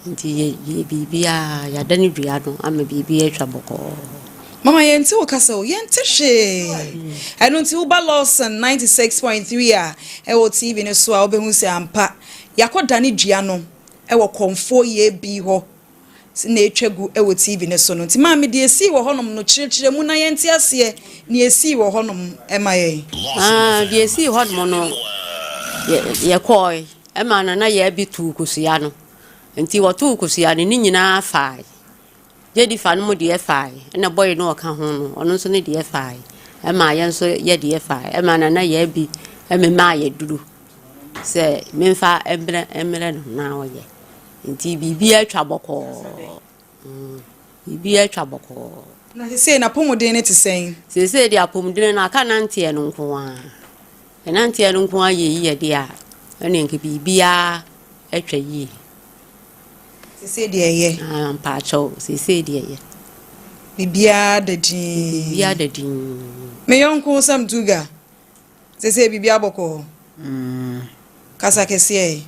nti ye bibia ya dani dua no ama bibia atwa boko mama yente okasa o yente hwe eno nti uba Lawson 96.3 a ewo TV ne so a obehu se ampa yakoda ne dua no ewo konfo ye bi ho na etwagu ewo TV ne so no nti ma me de esi wo honom no kirikire mu na yente ase ne esi wo honom ema ye de esi honom no ye koi ema na ye bi tu kusia no nti wo tu kusia ne nyina fai Jedi fa no mo de fai na boy no ka ho no ono nso ne de fai ema ye nso ye de fai ema na ye bi emema ye duru se memfa emre no na oye nti bibia atwa boko bibia atwa boko na se na pomodin ne tesen se de apomdin na aka na ntie no nko a na ntie no nko a ye de a ene nke bibia atwa yi se de ye ampa cho se de ye bibia da din me yonko Sam Tuga se bibia boko kasa kese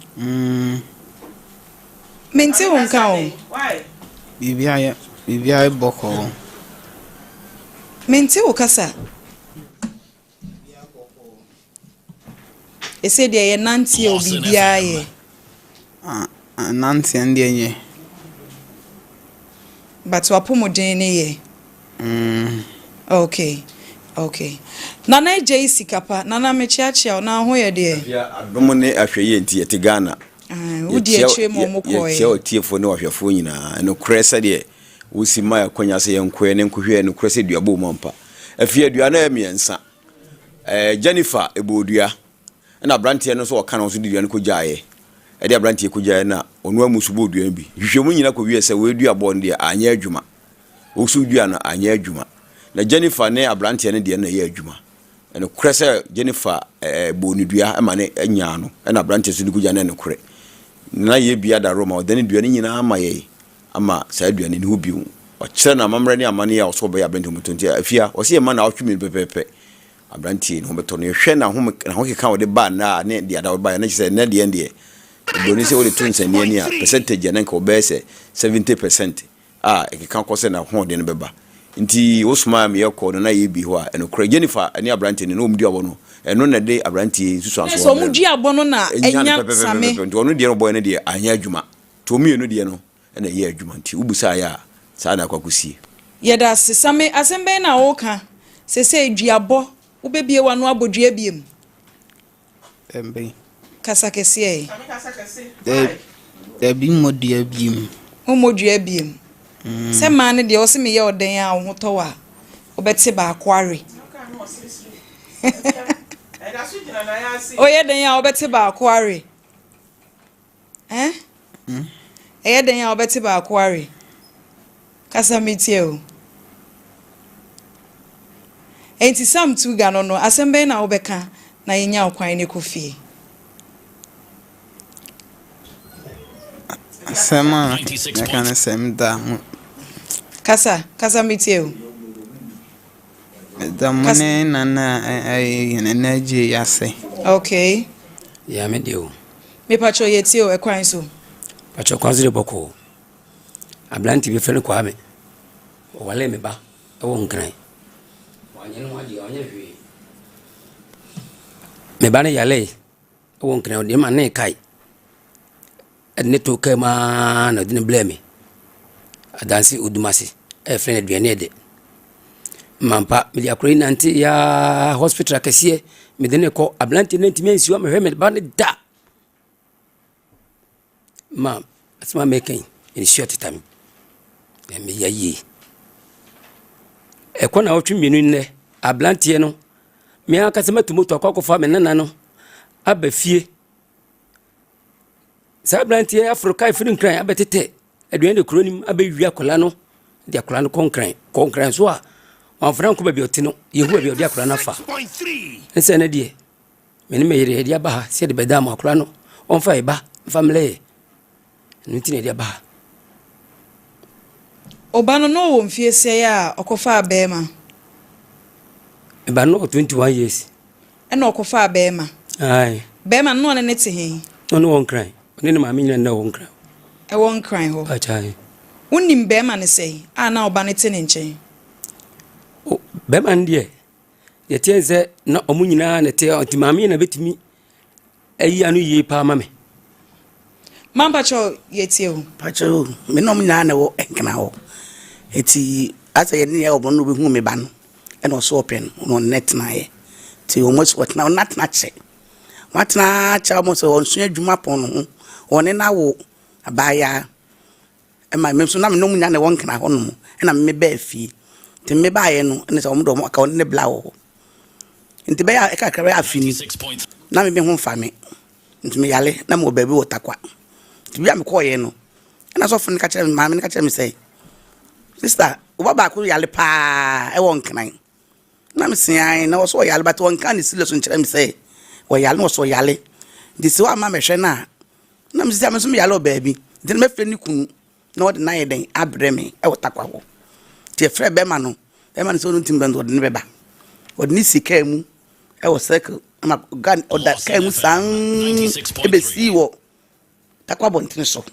menti wonka o bibia boko menti wo kasa ese de ye nanti o bibia ye nanti ande ye but wapomodin ne ye okay nana JC kapa nana mechiachia na ho ye de ya adomo ne ahweye nti yete Ghana udi eche mo mokoye ye otiefo ne wahwefo nyina no kresa de wosi ma yakonya se yenkoe ne nkohwe no kresa duabo mompa afie aduana emiensa Jennifer ebodua na brantie no so waka no so dua no kogyae e de brantie kogyae na onu amusubo odua bi hwehwemu nyina ko wie se we dua bon de anya adwuma osu dua na anya adwuma na Jennifer ne abrantie ne de na ye adwuma eno kresa Jennifer bonidua ama ne anya no na abrantie so dugya na ne kore na ye bia da Roma odani dua ne nyina ama ye ama sa dua ne hu biu o kire na mamre ne amane ya so be ya brantie mutonti afia o se ye ma na otwemi pepepe abrantie no beto no hwe na ho keka wo de ba na ne de ada wo ba na kise ne de doni se wo de tunsani ani a percentage na nka wo be se 70% ekeka ko se na ho de ne beba nti osuma me yeko no na ye bi ho a eno kra Jennifer ani abrantie ne no omdi obo no eno na de abrantie susu aso so omdi abo no na enya same nti ono de no boy ne de anya adwuma to mienu de no na ye adwuma nti ubusa ya sa na kwakusie yeda sesame asembe na woka sese eduabo ubebie wanu abodua biem embe kasa kese de bi modua biem modua biem se ma ne de o se me ye oden a wo to wa obete ba akware o ye den a obete ba akware ye den a obete ba akware kasa metie o enti Sam Tuga no asembe na obeka na yenya okwan ne kofie sema ya kana semda kasa metie o da mone nana energy yase okay ya me dio me pacho yetie o ekwan so pacho kwazire boko ablanti be fele kwa me wale me ba ewo nkran wanye no waji wanye hwe me ba ne yale ewo nkran de ma ne kai edne to kema na dine blame adansi udumasi e fele aduane de mampa me akure nanti ya hospital kese me de ne ko ablante nanti me nsiwa me hwe me ba ne da ma asma meken in short time me yayi e ko na otwe minu ne ablante no me aka se matumoto akwakofa me nana no aba fie sa ablante Africa ifin kran abetete aduan de kronim abawi akola no de akola no konkran so a wanfran ko ba bi otino yehu ba bi odi akola na fa ense na die me ne me yire de aba ha se de beda ma akola no onfa eba family ntine de aba ha obano no wo mfie se ya okofa abema eba no 21 years na okofa abema ai bema no ne te he no wonkran ne ma mi nyina na wonkran e won kran ho achai unim bema ne sei na obane te ne nchen bema ndie ye tienze na omunyina na te antimami na betimi ayi anu yi pa mame mampacho yetio pacho me no mnya na wo enkna ho eti asa ye ne ye obo no be hu me ba no e no so open no net na ye ti o mo so na not na che watna cha mo so onsu adwuma pon no one na wo abaya e ma me so na me no mnya na wo nkna ho no e na me ba afie ti me ba ye no ne so mo do mo aka ne bla wo nti be ya e ka kra afini na me ho fa me nti me yale na mo ba bi wo takwa ti bia me ko ye no na so fun ka kire ma me ka kire me say sister wo ba ko yale pa e won kran na me sian na wo so yale but won kan ni sile so nkire me say wo yale no so yale di se wa ma me hwe na me sia me so me yale o ba bi di me fe ni kunu na wo de na ye den abre me e wo takwa ho ti e fre be ma no so no tim bendo de ne be ba wo ni sika mu e wo circle ma gan o da ka mu san e be si wo takwa bontin so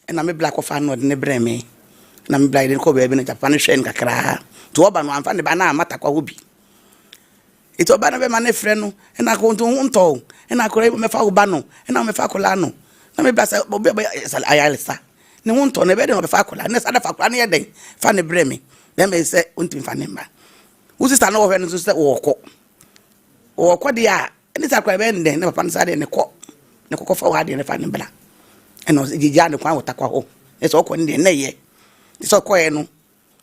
na me black of no de ne bre me na me black de ko be na Japan hwe nkakra to oba no amfa ne ba na matakwa ho bi ito oba na be ma ne fre no na ko nto na ko me fa oba no na me fa kola no na me blasa obi ayalisa ne nto ne be de me fa kola ne sada fa kola ne ye den fa ne bre me dem be se untim fa ne ma usi sta no wo hwe no so se wo ko dia ne sa kwa be ne papa no sa de ne ko fa wa de ne fa ne bla eno gija ne kwa wotakwa ho e so ko ne ye so ko ye no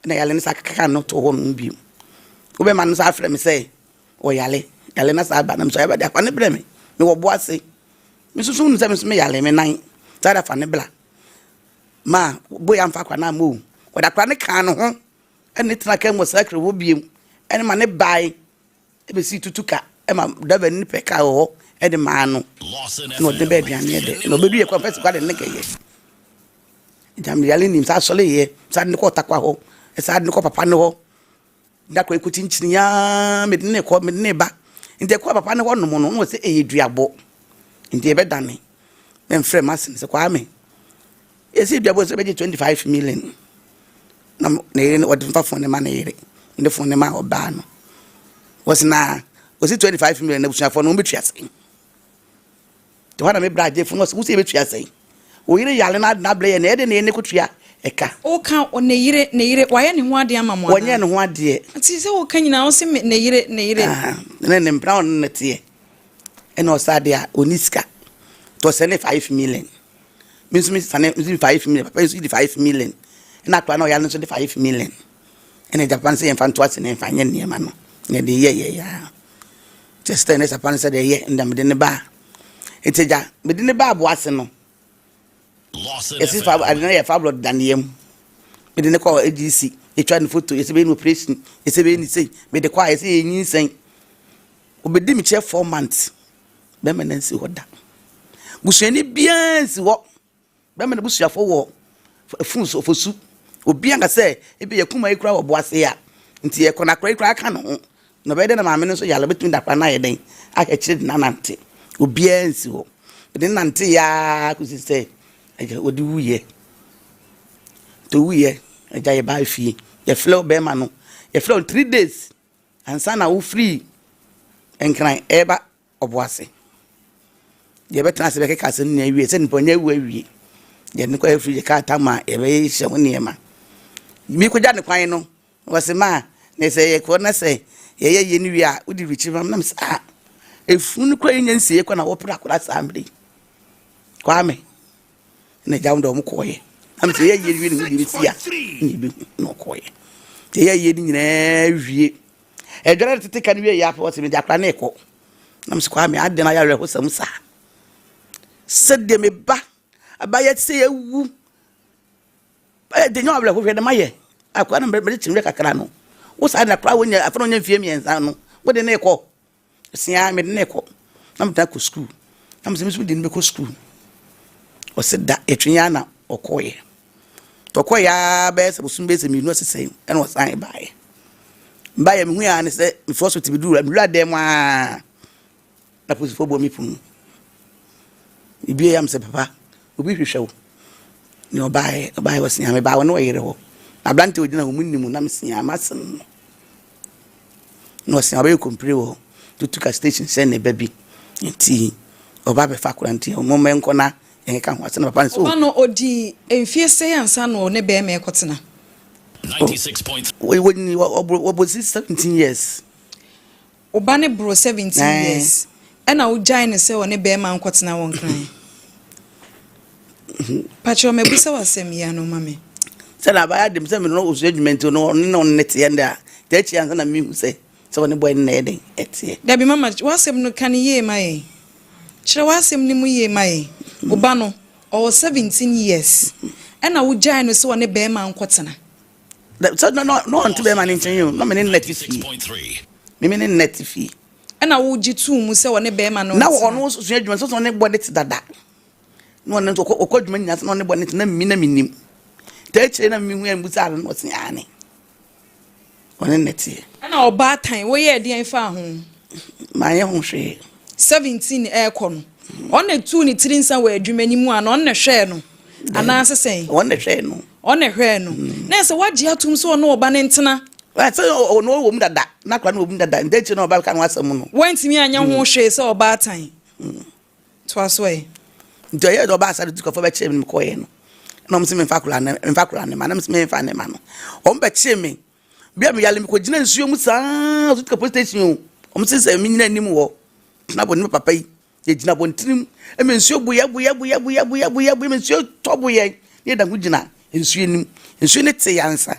na yale ne sa kaka no to ho no bi wo be ma no sa afre me say o yale na sa ba na so ya ba de kwa ne bre me wo bo ase me susu nu se me yale me nan sa da fa ne bla ma bo ya mfa kwa na mo ko da kwa ne kan no ho ene tena ka mo sakre wo biem ene ma ne bai e be si tutuka e ma da ba ni peka ho e de ma no no de be aduane de no be bi e kwa fesi kwa de ne keye jam yale nim sa sole ye sa ne ko takwa ho e sa ne ko papa ne ho da ko ekuti nchinya me de ne ko me de ne ba nte ko papa ne ho no mo no se e duabo nte e be dane me frɛ masin se kwa me e si duabo se be 25 million na ne o de fa fone ma na yire ne fone ma oba no was 25 million na busia fone no betua sei to hana me braje fone was busia betua sei o yire yale na ble na e de ne kutua eka o kan o ne yire wa ye ne ho ade ama mo ana wonye ne ho ade nti se o kan nyina o se ne yire ne mpra on ne tie e no sade a oniska to sele 5 million means me 5 million papa is 5 million na kwa na yale so de 5 million ene Japan say enfanto ase ne enfanye ne ma no ne de ye ya just ne Japan say de ye ndam de ne ba eteja me de ne ba abo ase no esi fa adena ye fa blood dan yem me de ne ko AGC e twa ne photo ese be no operation ese be ni sei me de kwa ese yin sen obedi mi che 4 months be me nansi hoda busuani biansi wo be me na busuafo wo fun so fosu obi anga se ebe yakuma ikura wo boase ya nti ye kona kura aka no no be de na maame no so yalo betumi da kwa na ye den aka chire na nante obi ansi wo de nante ya kusi se eje odi wuye to wuye eja ye ba fie ye flow be ma no ye flow 3 days ansa na wo free enkran eba oboase ye betena se be ke kase na wie se npo nya wie ye ne ko free ka ta ma ye be hye ho ne ma mi ko ja ne kwan no was a man, they say, a say, ye, we are, would you reach him? If you couldn't and see a corner opera class assembly. Kwame, and a down dome coy. I'm saying, you really see no coy. They are yelling every. A girl to take away your force in Japaneco. I'm squammy, I deny I some sa. Said them a back. I buy it say a woo. But they know who read the Maya. I can't remember it in Recacano. What's I cry when you're from your females? I know what the neck. See, I'm in neck. I'm back to school. I'm supposed to didn't go school. Or said that a Triana or Koye. Tokoya best was soon based in the same and was I by. By a me and say, forced to be do a blood them. That was for me. Ibi am se papa obi hwehwe no buy was nyame ba wo no yere ho ablante odina omunnimu na msia masem no sia ba compare wo tutuka station send ne baby nti oba be fa kranti o mo menko na enka ho ase na papa so oba no odi enfie se ansa no ne be me ekotena 96. we 17 years oba ne bro 17 years ena wo join se wo ne be ma nkotena won kran pacho me bisa wasem ya no mame se na ba dem se me no osudwumento no net yenda techi ansa na mi hu se wo ne boy na eden etie da bi mama wasem no kan ye mai kire wasem ni mu ye mai oba no o 17 years ena wo join se wo ne be ma nkotena so no onto be ma ni nchen yo no me net fee me net fee ena wo jitu mu se wo ne be ma no na wo no osudwumento so ne body ti dada no no okodwuma nya se no ne body ti na mi na minim techi na mi hu en busa no se ane one net ena oba tan wo ye de fa ho ma ye ho hwe 17 ekọ no on etu ni tirinsa wa adwumani mu ana on ne hwe no ana sesen on ne hwe no na se waje atum so no oba ne ntena wa se no wo mu dada na kra no wo mu dada ndechi na oba ka no asem no wantimi anya ho hwe se oba tan to aso e nto ye do ba asa de ko fa ba chem ni ko ye no na mo se me fa kula ne ma na mo se me fa ne ma no o mba chem bia me yale me ko gina nsuo mu saa so tika police station o mo se me nyina nim wo na bo ni papa yi ye gina bo ntirim e me nsuo buya me nsuo tobo ye ye da go gina nsuo nim nsuo ne te yansa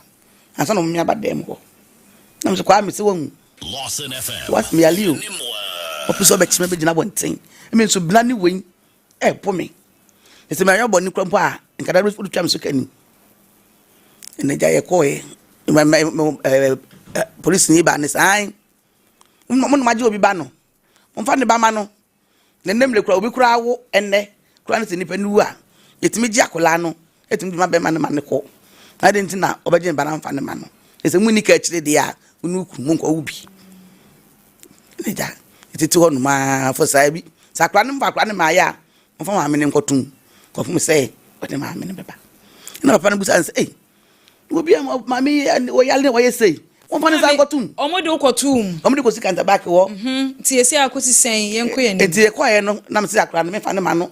ansa no me abadem ho na mo se kwa me se wo Lawson FM what me yale o o piso be chime be gina bo ntin e me nsuo bla ni wen po me ese me ayo bo ni krampo a nkada ro fu twam so kani ene ja ye ko e police ni ba ne sai mo no maji obi ba no mo fa ne ba ma no ne nem le kura obi kura wo enne kura ne nipa ni wu a yetimi ji akola no yetimi ma be ma ne ma ne ko na de ntina obaje ba na mfa ne ma no ese mu ni ka chire de a unu ku mo nko ubi ne ja etiti ho no ma fo sai bi sakra ne mfa kura ne ma ya mo fa ma me ne nkotum ko fu me say o de ma me ne beba na papa ne busa say obi mami o yale o yesei won fa ne san kotum omode ukotum omode ko sika nta back wo ti esi akosi sen yenko ye ni enti e kwa ye no na me se akra ne me fa ne ma no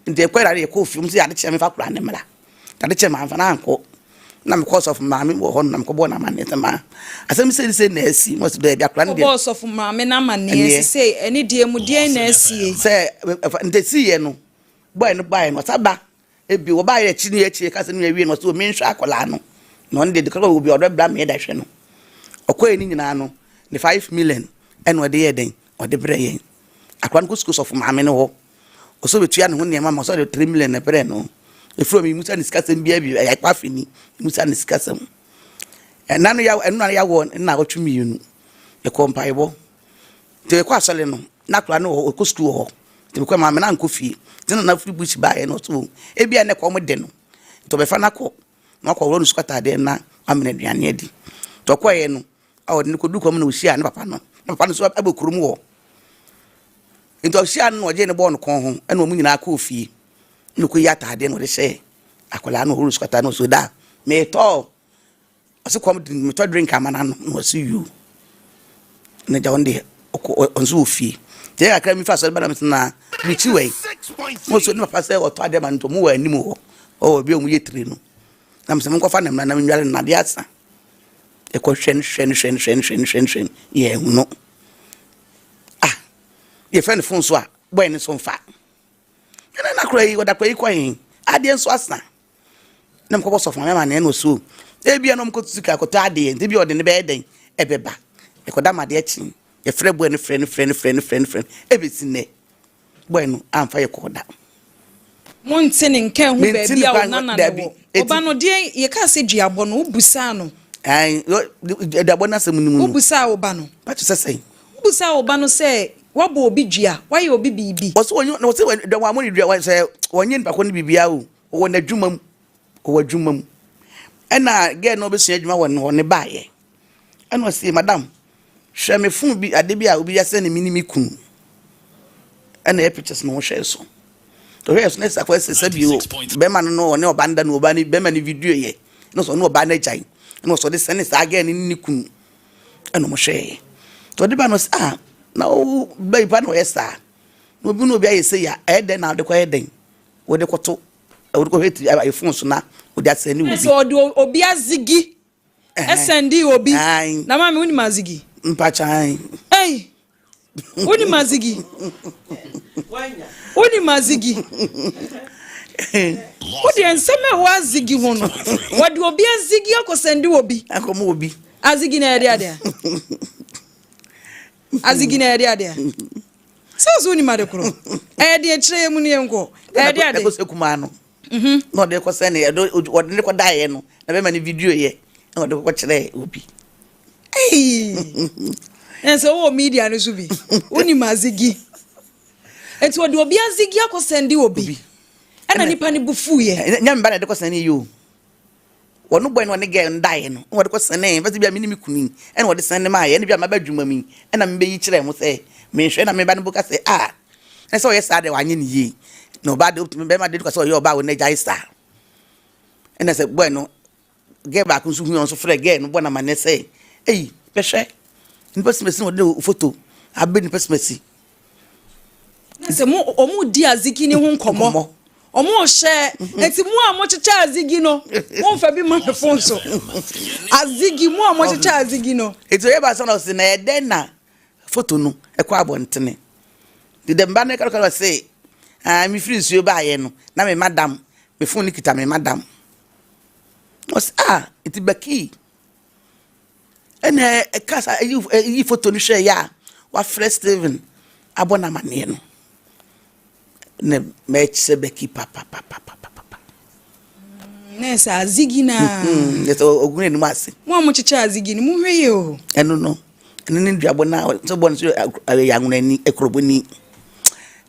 enti e kwa ra ye ko fium se ade che me fa kra ne mala ade che ma fa na anko na me cause of mami wo ho na me ko bo na ma ne tema asem se na asi mo se do e bia kra ne de cause of mami na ma ne se eni de mu de na asi se nte si ye no boy no taba ebi wo ba ye chi ni echi ka se no awie no so me nhwa akola no no nde de ka obi odo bla me da hwe no okoye ni nyina no ne 5 million en wo de ye den wo de bre ye akwan ko school of mame no ho oso betua ne ho ne mama so de 3 million ne bre no e from mi musa ni skasem bia bi ya kwa fini musa ni skasem enanu ya wo na otwumi yunu e ko mpaibo te kwa sole no na kra no ko school ho te ko mame na nko fie tina na free bush ba ye no so e bia ne ko mo de no to be fa na ko na ko ro no sukata de na amene duane adi to ko ye no awo de ko du ko mo na ohia ne papa no so abekurum wo into ohia no oje ne bo no kon ho e no mu nyina ka ofie no ko yata de no de she akola no ro sukata no so da me to aso ko me to drink amana no so you ne ja onde onzo ofie je akra mi fa so ba na mtna bichi we mo so ne papa se o to ade man to mu wa anim ho o bi o mu yetire no na mse mo ko fa na nwale na de asa e ko hwen ye no ye friend phone so a boy ni so mfa na kura yi oda kwa yi kwan ade nso asna na mkọ boss of my man na so e bia no mkọ tuka akota ade ndi bia ode ne be den e beba e koda ma de achi ye frɛ boy ni friend e be sinne boy no amfa ye koda Montene nka hu ba bia ona na no oba no de ye ka se duabo no ubusa no ai duabo na se munum ubusa oba no pa to sesai ubusa oba no se wabo obi dua waye obi bibi wo so do wa mo ni dua wa se wonye npa ko ni bibia o wo na dwumam wo dwumam ena ge no be sua dwuma wo ne baaye ena se madam hwe me fun bi ade bi a obi ya se ne minimi kun ena e pictures no hwe so to hwe so na sa kwa se bi o be ma no ne obanda no oba ni be ma ni video ye no so no oba na jai no so de sene sa ge ni kun ena mo hwe to de ba no na o be pa no yesa no bi no bi ayese ya eden na de kwa eden wo de koto wo de ko heti iPhone so na wo de asani obi so obi azigi SND obi na mama woni mazigi mpachan woni mazigi woni mazigi wodi enseme ho azigi hono wodi obi azigi akosendi obi akomo obi azigi na ade azigi na ade so ni madekro de kire mu ne enko ade ko sekuma no no de ko sene wodi ne ko dae no na be ma ni video ye na wodi ko kire obi enso wo media no so bi woni mazigi enti wodi obi azigi akosendi obi ena nipa ni bufu ye nyam ba na de ko sene yo wono boy no ne ge ndae no wodi ko sene ba bia minimi kuni ena wodi sene ma ye ne bia ma ba dwuma mi ena me yi kire mu se me hwe na me ba no buka se na so ye sa de wanye ni yi no ba de be ma de ko so ye oba wo ne jai sa ena se boy no ge ba kun su hu on so frɛ ge no bona ma ne se pehwe ni pesimesi no de photo abe ni pesimesi na se mo omu di aziki ni hu nkomo omo hye enti mu a mo checha azigi no mo fa bi ma phone so azigi mu a mo checha azigi no eto ye ba so na se na ede na photo no e kwa abontene de dem ba ne kala say mi free suo ba ye no na me madam me phone ni kita me madam was iti baki ene kasa yi photo ni share ya wa fresh Steven abona mane no ne match se beki papa nesa azigi na neto ogun ni mase mo checha azigi ni mu hwe yo eno no ene ni duabo na so bon so yangun ni ekroboni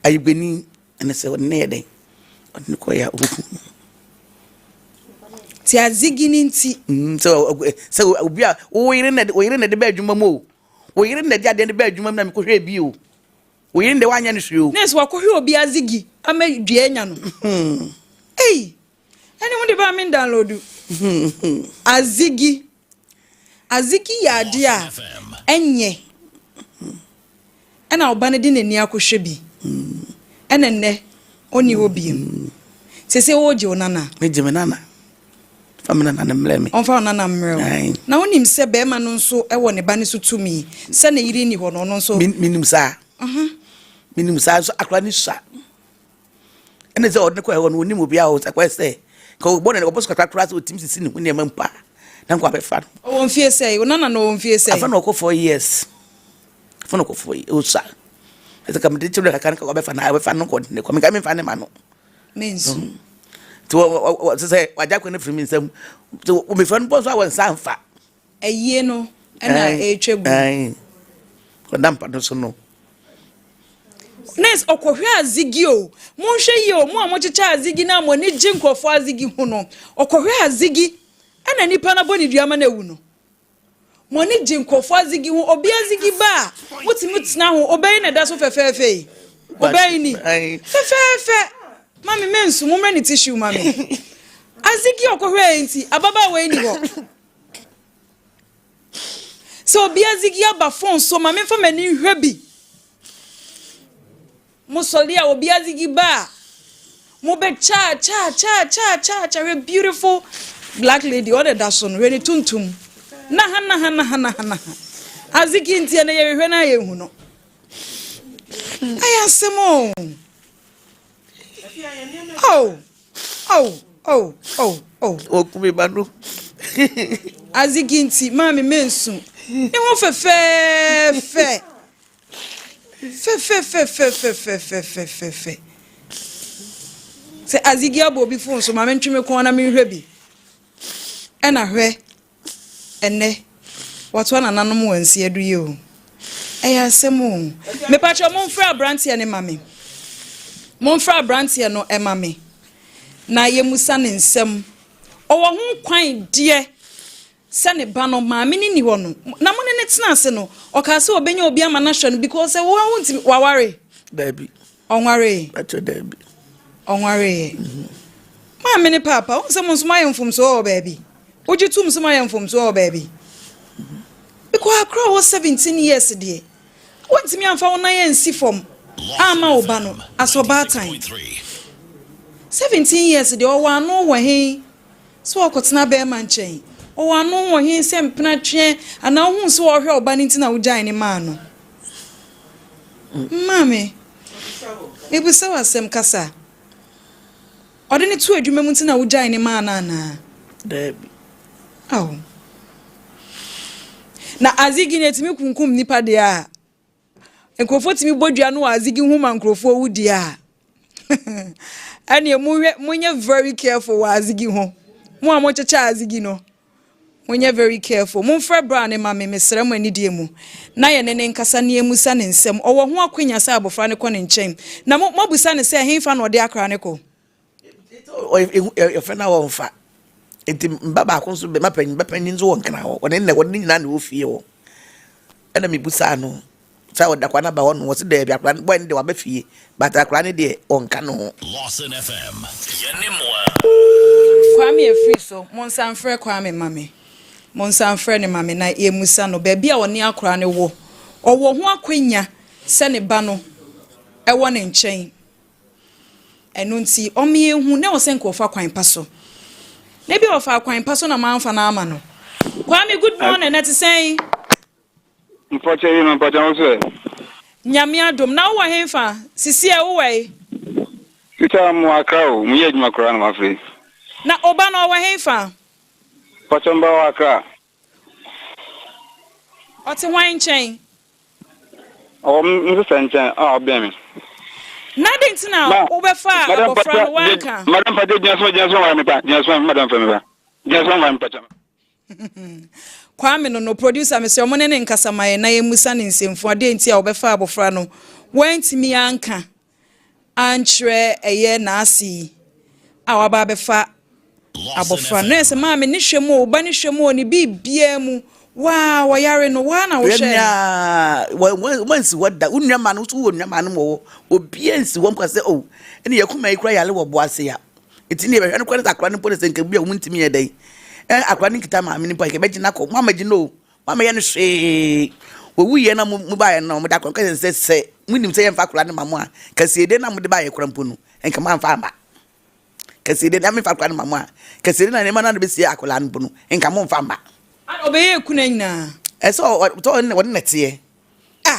ayibeni ene se ne yede oni ko ya ti azigi ni nti so obi a wo yire na de ba adwuma mo wo yire na de ade de ba adwuma na me ko hwe bi o wo yire de wanya ne hwe o nes wa ko hwe obi azigi ama dua nya no ene mo de ba me download azigi ya de a enye ena oba ne de nani akohwe bi ene ne oni obi sese wo je onana me je me nana famina na mleme onfa na mrew na wonim se be ma no nso e wo ne ba ne so tumi se na yiri ni ho no nso minim sa so akra ni sa ene ze odne ko e ho no onim obi a o sa kwa se ko bo ne ko bosko kakra so tim sisi ni ne mampa na ko abefa o mfie se onana no mfie se afa no ko 4 years afa no ko 4 years o sa ese kam de chule kan ko abefa na abefa no ko ne ko me ka me fa ne ma no menso to say waja ko ne frimi nsam to me fa no bo so awon sanfa eye no na etwebu ko dampa no so no nes okohwe azigi o mo hwe yi o mo amochecha azigi na mo ne jinkofo azigi hu no okohwe azigi ana nipa na boni duama na ewu no mo ne jinkofo azigi hu obi azigi ba mutimutina hu obai na da so fefefe obai ni fefefe mami mensu mo mani tissue mami azigi okohwe enti ababa we ni ho so obi azigi aba phone so mami fa mani hwe bi musolia obi azigi ba mo be cha we beautiful black lady order that son really tuntum na aziki ntie na yehwe na yehu no ayasemo okumi banu aziki nti mami mensu ni wo fe se azigi abo bi fon so mami ntweme ko na me hwe bi ena hwe ene watu na nanom wansi adu ye o ayasemo me pacho monfra brantie ne mami monfra brantie no e mami na yemusa ne nsem owo ho kwan de se ne ba no mami ni ho no na mo ne tena ase no o ka se obenya obi ama na hwe no because wo wonti waware baby onware bacho baby onware mami ne papa o se mo so mayemfum so o baby ojitum so mayemfum so o baby because akro was 17 years there want me amfa wona ye nsi fom ama oba no asoba time 17 years there o wa no wo he so okotena be man chen o wa no wo he se mpena twe ana hu so wo hwe oba ni ntina wo jan ni ma no mame ebu se wasem kasa ode ni tu adwuma mu ntina wo jan ni ma na baby na azigi netimi kunkum nipa de a enkrofo timi bodua no azigi hu ma enkrofo wudi a ani munye very careful wa azigi ho mu a mo checha azigi no munye very careful mun fra bra ne ma me mesra mu ani die mu na ye ne nkasa ne emusa ne nsem owo ho akwanya sa abofra ne ko ne nchen na mo busa ne se hemfa no de akra ne ko e fe na wo mfa enti mbaba ko so be mapanyin zo wonkana wo ne ne woni nyina na wo fie wo ena mi busa no sa woda kwa na ba wono wo se da bia kwa bo ne de wa ba fie bata kwa ne de onka no Lawson FM yenemwa Kwame efri so monsan frɛ Kwame mame monsan frɛ ne mame na emusa no ba bia woni akora ne wo owo ho akwanya se ne ba no ɛwɔ ne nkyɛn ɛno nti ɔme ehu na wo se nkofa kwan pa so Maybe of our coin person a man for Namano. Kwame, good morning, that's saying. Unfortunately, but also. Nyamia dum now wa hefa. Sisi away. Kita mo akra, mo ye djuma kra na mafri. Na oba no wa hefa. Pachamba wa akra. Oti wine chain. O mse senchen, obe mi. Nothing to now. Obefa abofra no waka. Madam Pate Jason wa mi pa. Jason madam Femi. Jason wa mi pa. Kwame no producer me se omone ne nkasamaye na yemusa ne nsemfo ade nti a obefa abofra no. Wantimi anka. Anchre eye na asi. A waba befa abofra no ese ma me ne hwemu oba ne hwemu ni bibia mu. Wa yare no wa na wo hwe once what da unnyama no so onnyama no wo obiensi wo mkwase o ene yakuma ikura yale wo boase ya etini e behwe no kwere akra no police nka bia wo ntimi ye dai akra no kita ma me nipa ke beji na ko mama ji no mama ye no hwe wo wuye na mu ba ye no mu da ko ka se munim se ye mfa akra no mamu a ka se de na mu de ba ye kura mpo no enka ma mfa amba ka se de na me mfa akra no mamu a ka se de na ne ma na be se akra no mpo no enka mo mfa amba obeye kuna nyina eso to ne won netie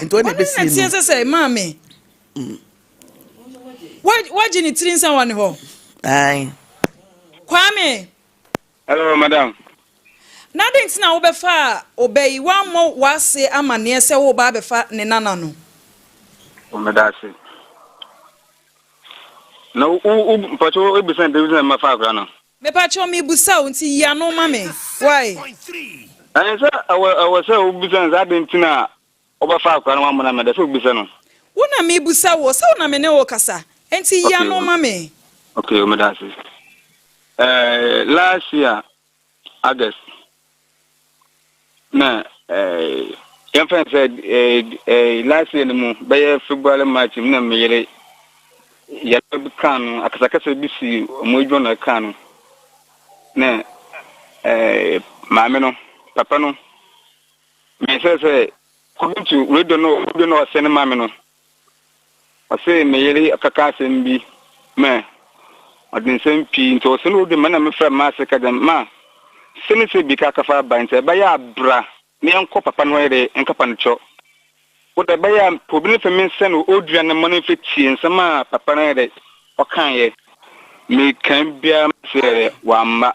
nto ne besi netie sese mame waji ni trinsa wani ho ai Kwame Hello madam Nothing tina wo befa obey one mo wase amane se wo ba befa ne nana no o medase no u pacho e bisa de ma fa akra no me pacho mi busa unti ya no mame why Ansa awa se u bisa za de ntina obafa akra no ma na me de se u bisa no Wona mi busa wo se wona me ne wo kasa enti ya no mame Okay o medase last year August na your friend said last year no by February March na me yere ya kan akasakasa bisi omojo na kan na maame no papa no me say kudu we don't know say na maame no o say me yere akakasa mbi me odin sempi nto so no de mana me fra ma se kadam ma sene se bi ka kafa ban se ba ya bra ne enko papa no ere enkapa no cho wo da ba ya probine fe men se no odua na mano fe tie nsama papa no ere okan ye me kan bia se wa ma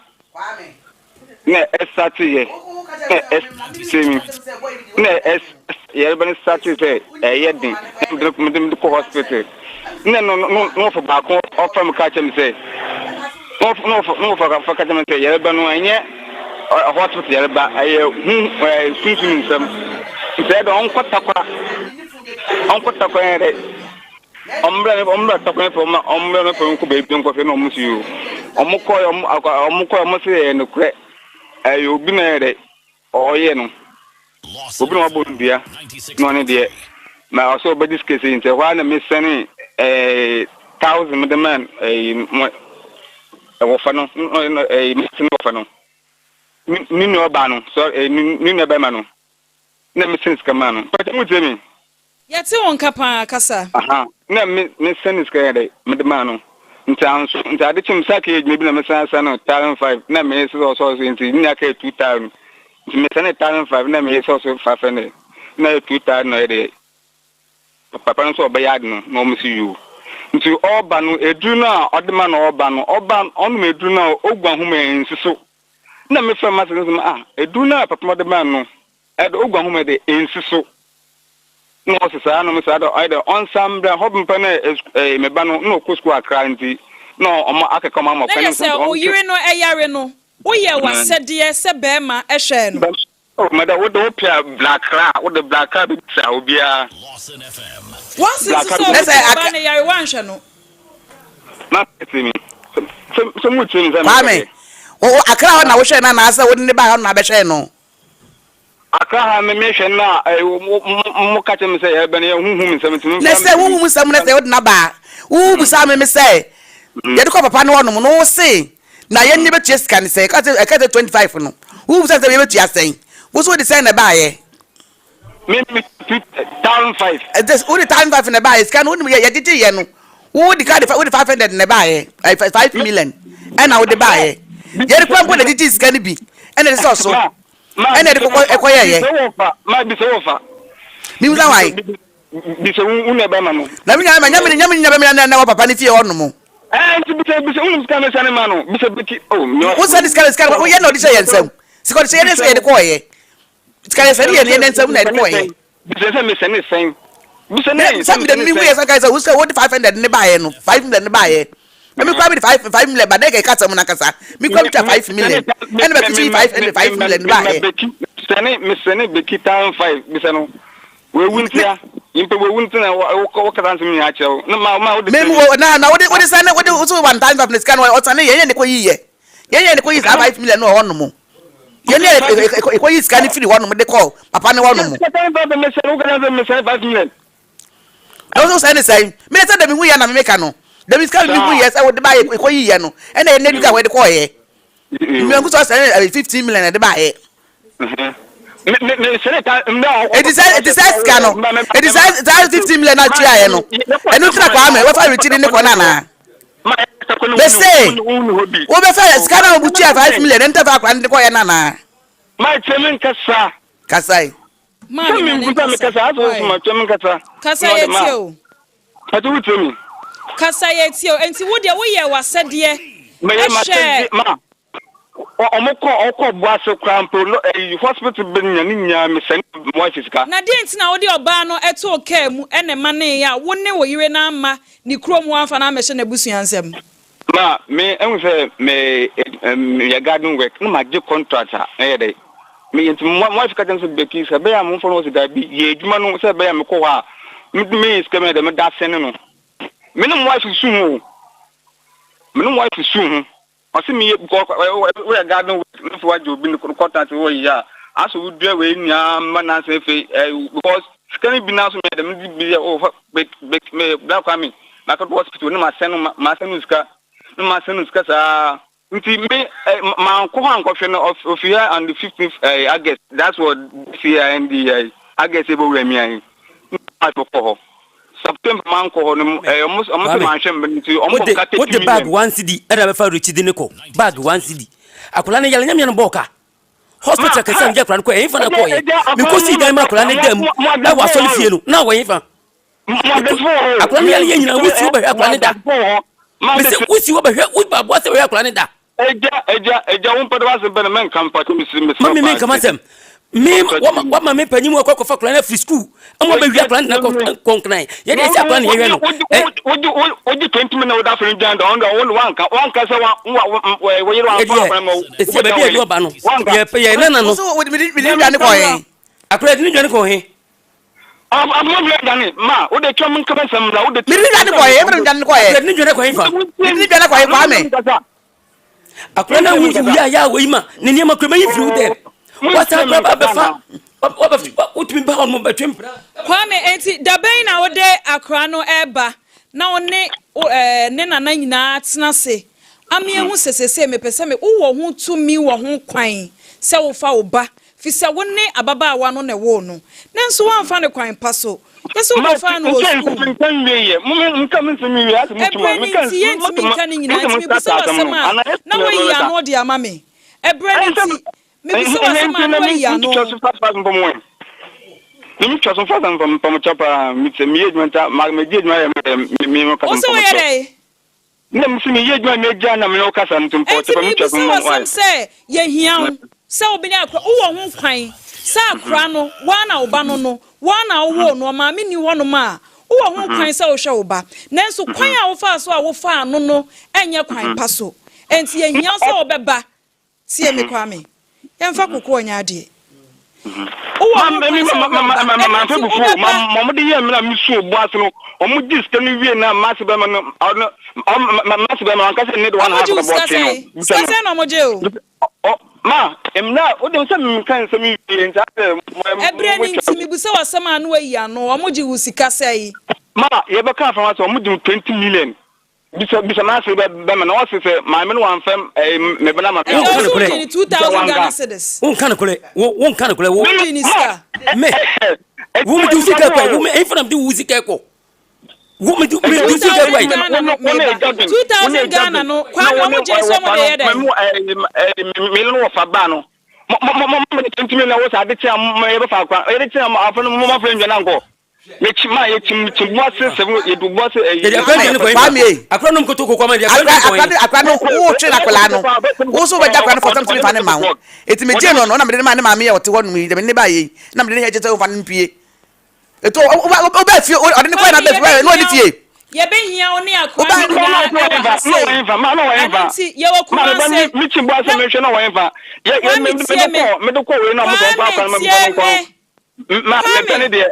ne esati ye semi ne ye ban sati se ye din me ko hospital ne no for back off from catch me say no for catch me say ye ban no anye hospital ye ba aye sunsun nsam se do on kwata kwa ere omra takwa for ma omra no for ko be bi nko fe no musu omko se no kre aye obi na ere oye no obi no abondua no ne de ma also be this case in say why na me sending 1,000 the man wofano meeting wofano ni no ba no so ni no ba ma no na me sense kama no but mu temi yete won kapa kasa aha na me sense ka yade me de ma no nta ade chim sake me bi na me sansa no 1,500 na me so nti ni aka 2,000 nti me sene 1,500 na me so 500 na 2,000 no yade papa no so obeyad no musi you nti oba no edu na odema na oba no onu edu na ogwa homa ensiso na me fa ma se edu na papa odema no ogwa homa de ensiso no so sa no me sa do either on sambra hobmpa na me ba no ko school akra nti no omo akeka ma mo kan so o yire no eyare no wo ye wasede se be ma ehwe no oh mother what the pia black cra what the black cra be sa obia Lawson FM. Once it's so bad na yare wan hwe no ma timi so mu timi za Mame o akra na wo hwe na na asa wo ne ba na be hwe no akra ha me hwe na mo ka temi se ya be na huhum nsam timi na se huhum nsam na se wo na ba wo bu sa me se ye de ko papa no no no se na ye ni be tie scan se ka 25 no wo bu sa se be tie sen wo so de sen na ba ye me 1,500 this wo de 1,500 na ba ye scan wo ni ye didi ye no wo de ka de 500 na ba ye 5 million and na wo de ba ye ye de kwampo na didi scan bi and de so and de ko ye ma bi so fa mi uza wai bi so una ba ma no na mi nya na wo papa ni fie ono mo nti bi so unu scan sane ma no bi so biki oh wo sa scan wo ye no di say ensem siko di say de ko ye scan say ye ne ensem na de ko ye bi so me sane sen bi so ne some de mi we say guys wo say what 500 ne ba ye no 500 ne ba ye me kwa me 5 million ba de ka kasa mo na kasa me kwa me 5 million and be kichi 5 million ba ye sane biki 1,500 bi so no we wuntia impe we wuntia wo ka san mi ha chew na ma me na wo de sane wo de so 1,500 ne scan wo sane ye ne ko yiye ye ne ko yi 5 million no hono mo ye ne ko yi scan free hono mo de call papa ne hono mo no so sane say me say de mi hu ya na me ka no de mi scan mi hu ye say wo de ba ye ko yiye no e na ye ne duka wo de call ye me ngu so sane 15 million de ba ye it is scan no it is 15 million na tia ye no enu tra kwa me we fa retiri ne ko na na they say wo be fa scan no bu tia 5 million enta fa kwa ne ko ye na na ma chemin kasai ma mi nguta me kasa aso ma chemin kasa ye tio atu wutemi kasa ye tio enti wo de wo ye wasede me ye ma omoko buase krampo hospital benya nya me sen mo fisika na dey ntina wo de oba no eto oka mu ene mane ya wo ne wo yire na ama ni krom wanfa na amehye na busuansem ma me enwe se me ya garden work no ma je contractor dey me yenti mo fisika dem se beki se be ya mo fo se da bi ye adwuma no se be ya me ko wa me skema de me da sen no me no mo fisu hu me no mo fisu hu osi mi we garden no for wajo bi no contact wo ya aso wo dua we nya mana se fe because scan bi na so me dem bi o me black army na ko hospital no ma senu ska sa nti me ma ko han ko hwe no of here and the 15th August that's what this year and the August ebo we mi an I for September man ko no almost man hwe nti almost what the bag 1 cedi era be fa rechi de ne ko bag 1 cedi akura ne yale nyame no boka hospital ka sam je akura no ko e fa na ko ye me ko si dan ma akura ne dam na wa so fie no na wa ye fa akura ne yale nyina wo si wo ba akura ne da me se wo si wo ba hwe wo ba bo se wo akura ne da eja won pade was ben men kan pa to mi mami men kama sem me wa ma me panyi mu akwa fa kula na free school amo ba wi akula na konkran ye dey say akula na ye no oji 20 minutes oda for njan da on one ka say wo yiro an fa ma e se ba bi e oba no ye na no so we mi dwan ko he akula ni dwan ko he am mo le dan ma o de twam nka sem la o de mi dwan ko he mi dwan ko he ni dwan ko he fa mi dwan ko he kwa me akula na wu ya wo ima ni ne ma kura yi firi de wasa ba ba fa utimi ba on mo betwem Kwame enti da ben na wo de akra no eba na one ne nana nyina tena se amie hu sesese me pese me wo ho tumi wo ho kwan se wo fa wo ba fi se wo ne ababa wa no ne wo no nenso wo amfa ne kwan paso pese wo fa no wo school na wo yi ano de ama me ebreni me bi so wasema no yi ano Nimi choso fasa mpa chapa mitse miedmenta magmedma mi ka so yere ne mfimi yedma meja na me okasa ntumpo chapa mi choso mo se ye hian se obi na akra wo ho kwan se akra no wa na oba no no wa na wo no ma me ni wono ma wo ho kwan se wo hwe oba nanso kwan a wo fa so a wo fa no no enye kwan pa so enti ye hian se obeba tie me Kwame yemfa kokko onya ade bisa maso be na wose se ma me no wan fam me bana ma 2000 Ghana cedis won kan kule wo minister me wo me du sika kwa wo me e fam di wuzika ko wo me du sika kwa 2000 Ghana no kwa mo je so mo de ye de me no fa ba no mo 20 million wo sa de tia mo ye be fa kwa ye de tia mo afa no mo ma friend na nko yechima yechimwase seven yedubwase akronom kotoko kwa mali akrano wo twe na kwala no wo so be jakwa no for something fa ne ma ho etimeje no na me de ma ne ma me ye wote ho no mi de me ne ba ye na me de he jete fa ne mpie eto oba fie o de ne kwa na be fie no ni fie ye be hia oni akwa no ye wo kuma se mi chibwase me hwe no wenfa ye me do ko we na mo so pa ma me bane de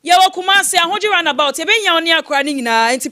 ye wo kuma se ahoji run about ye be hia oni akwa ni nyina enti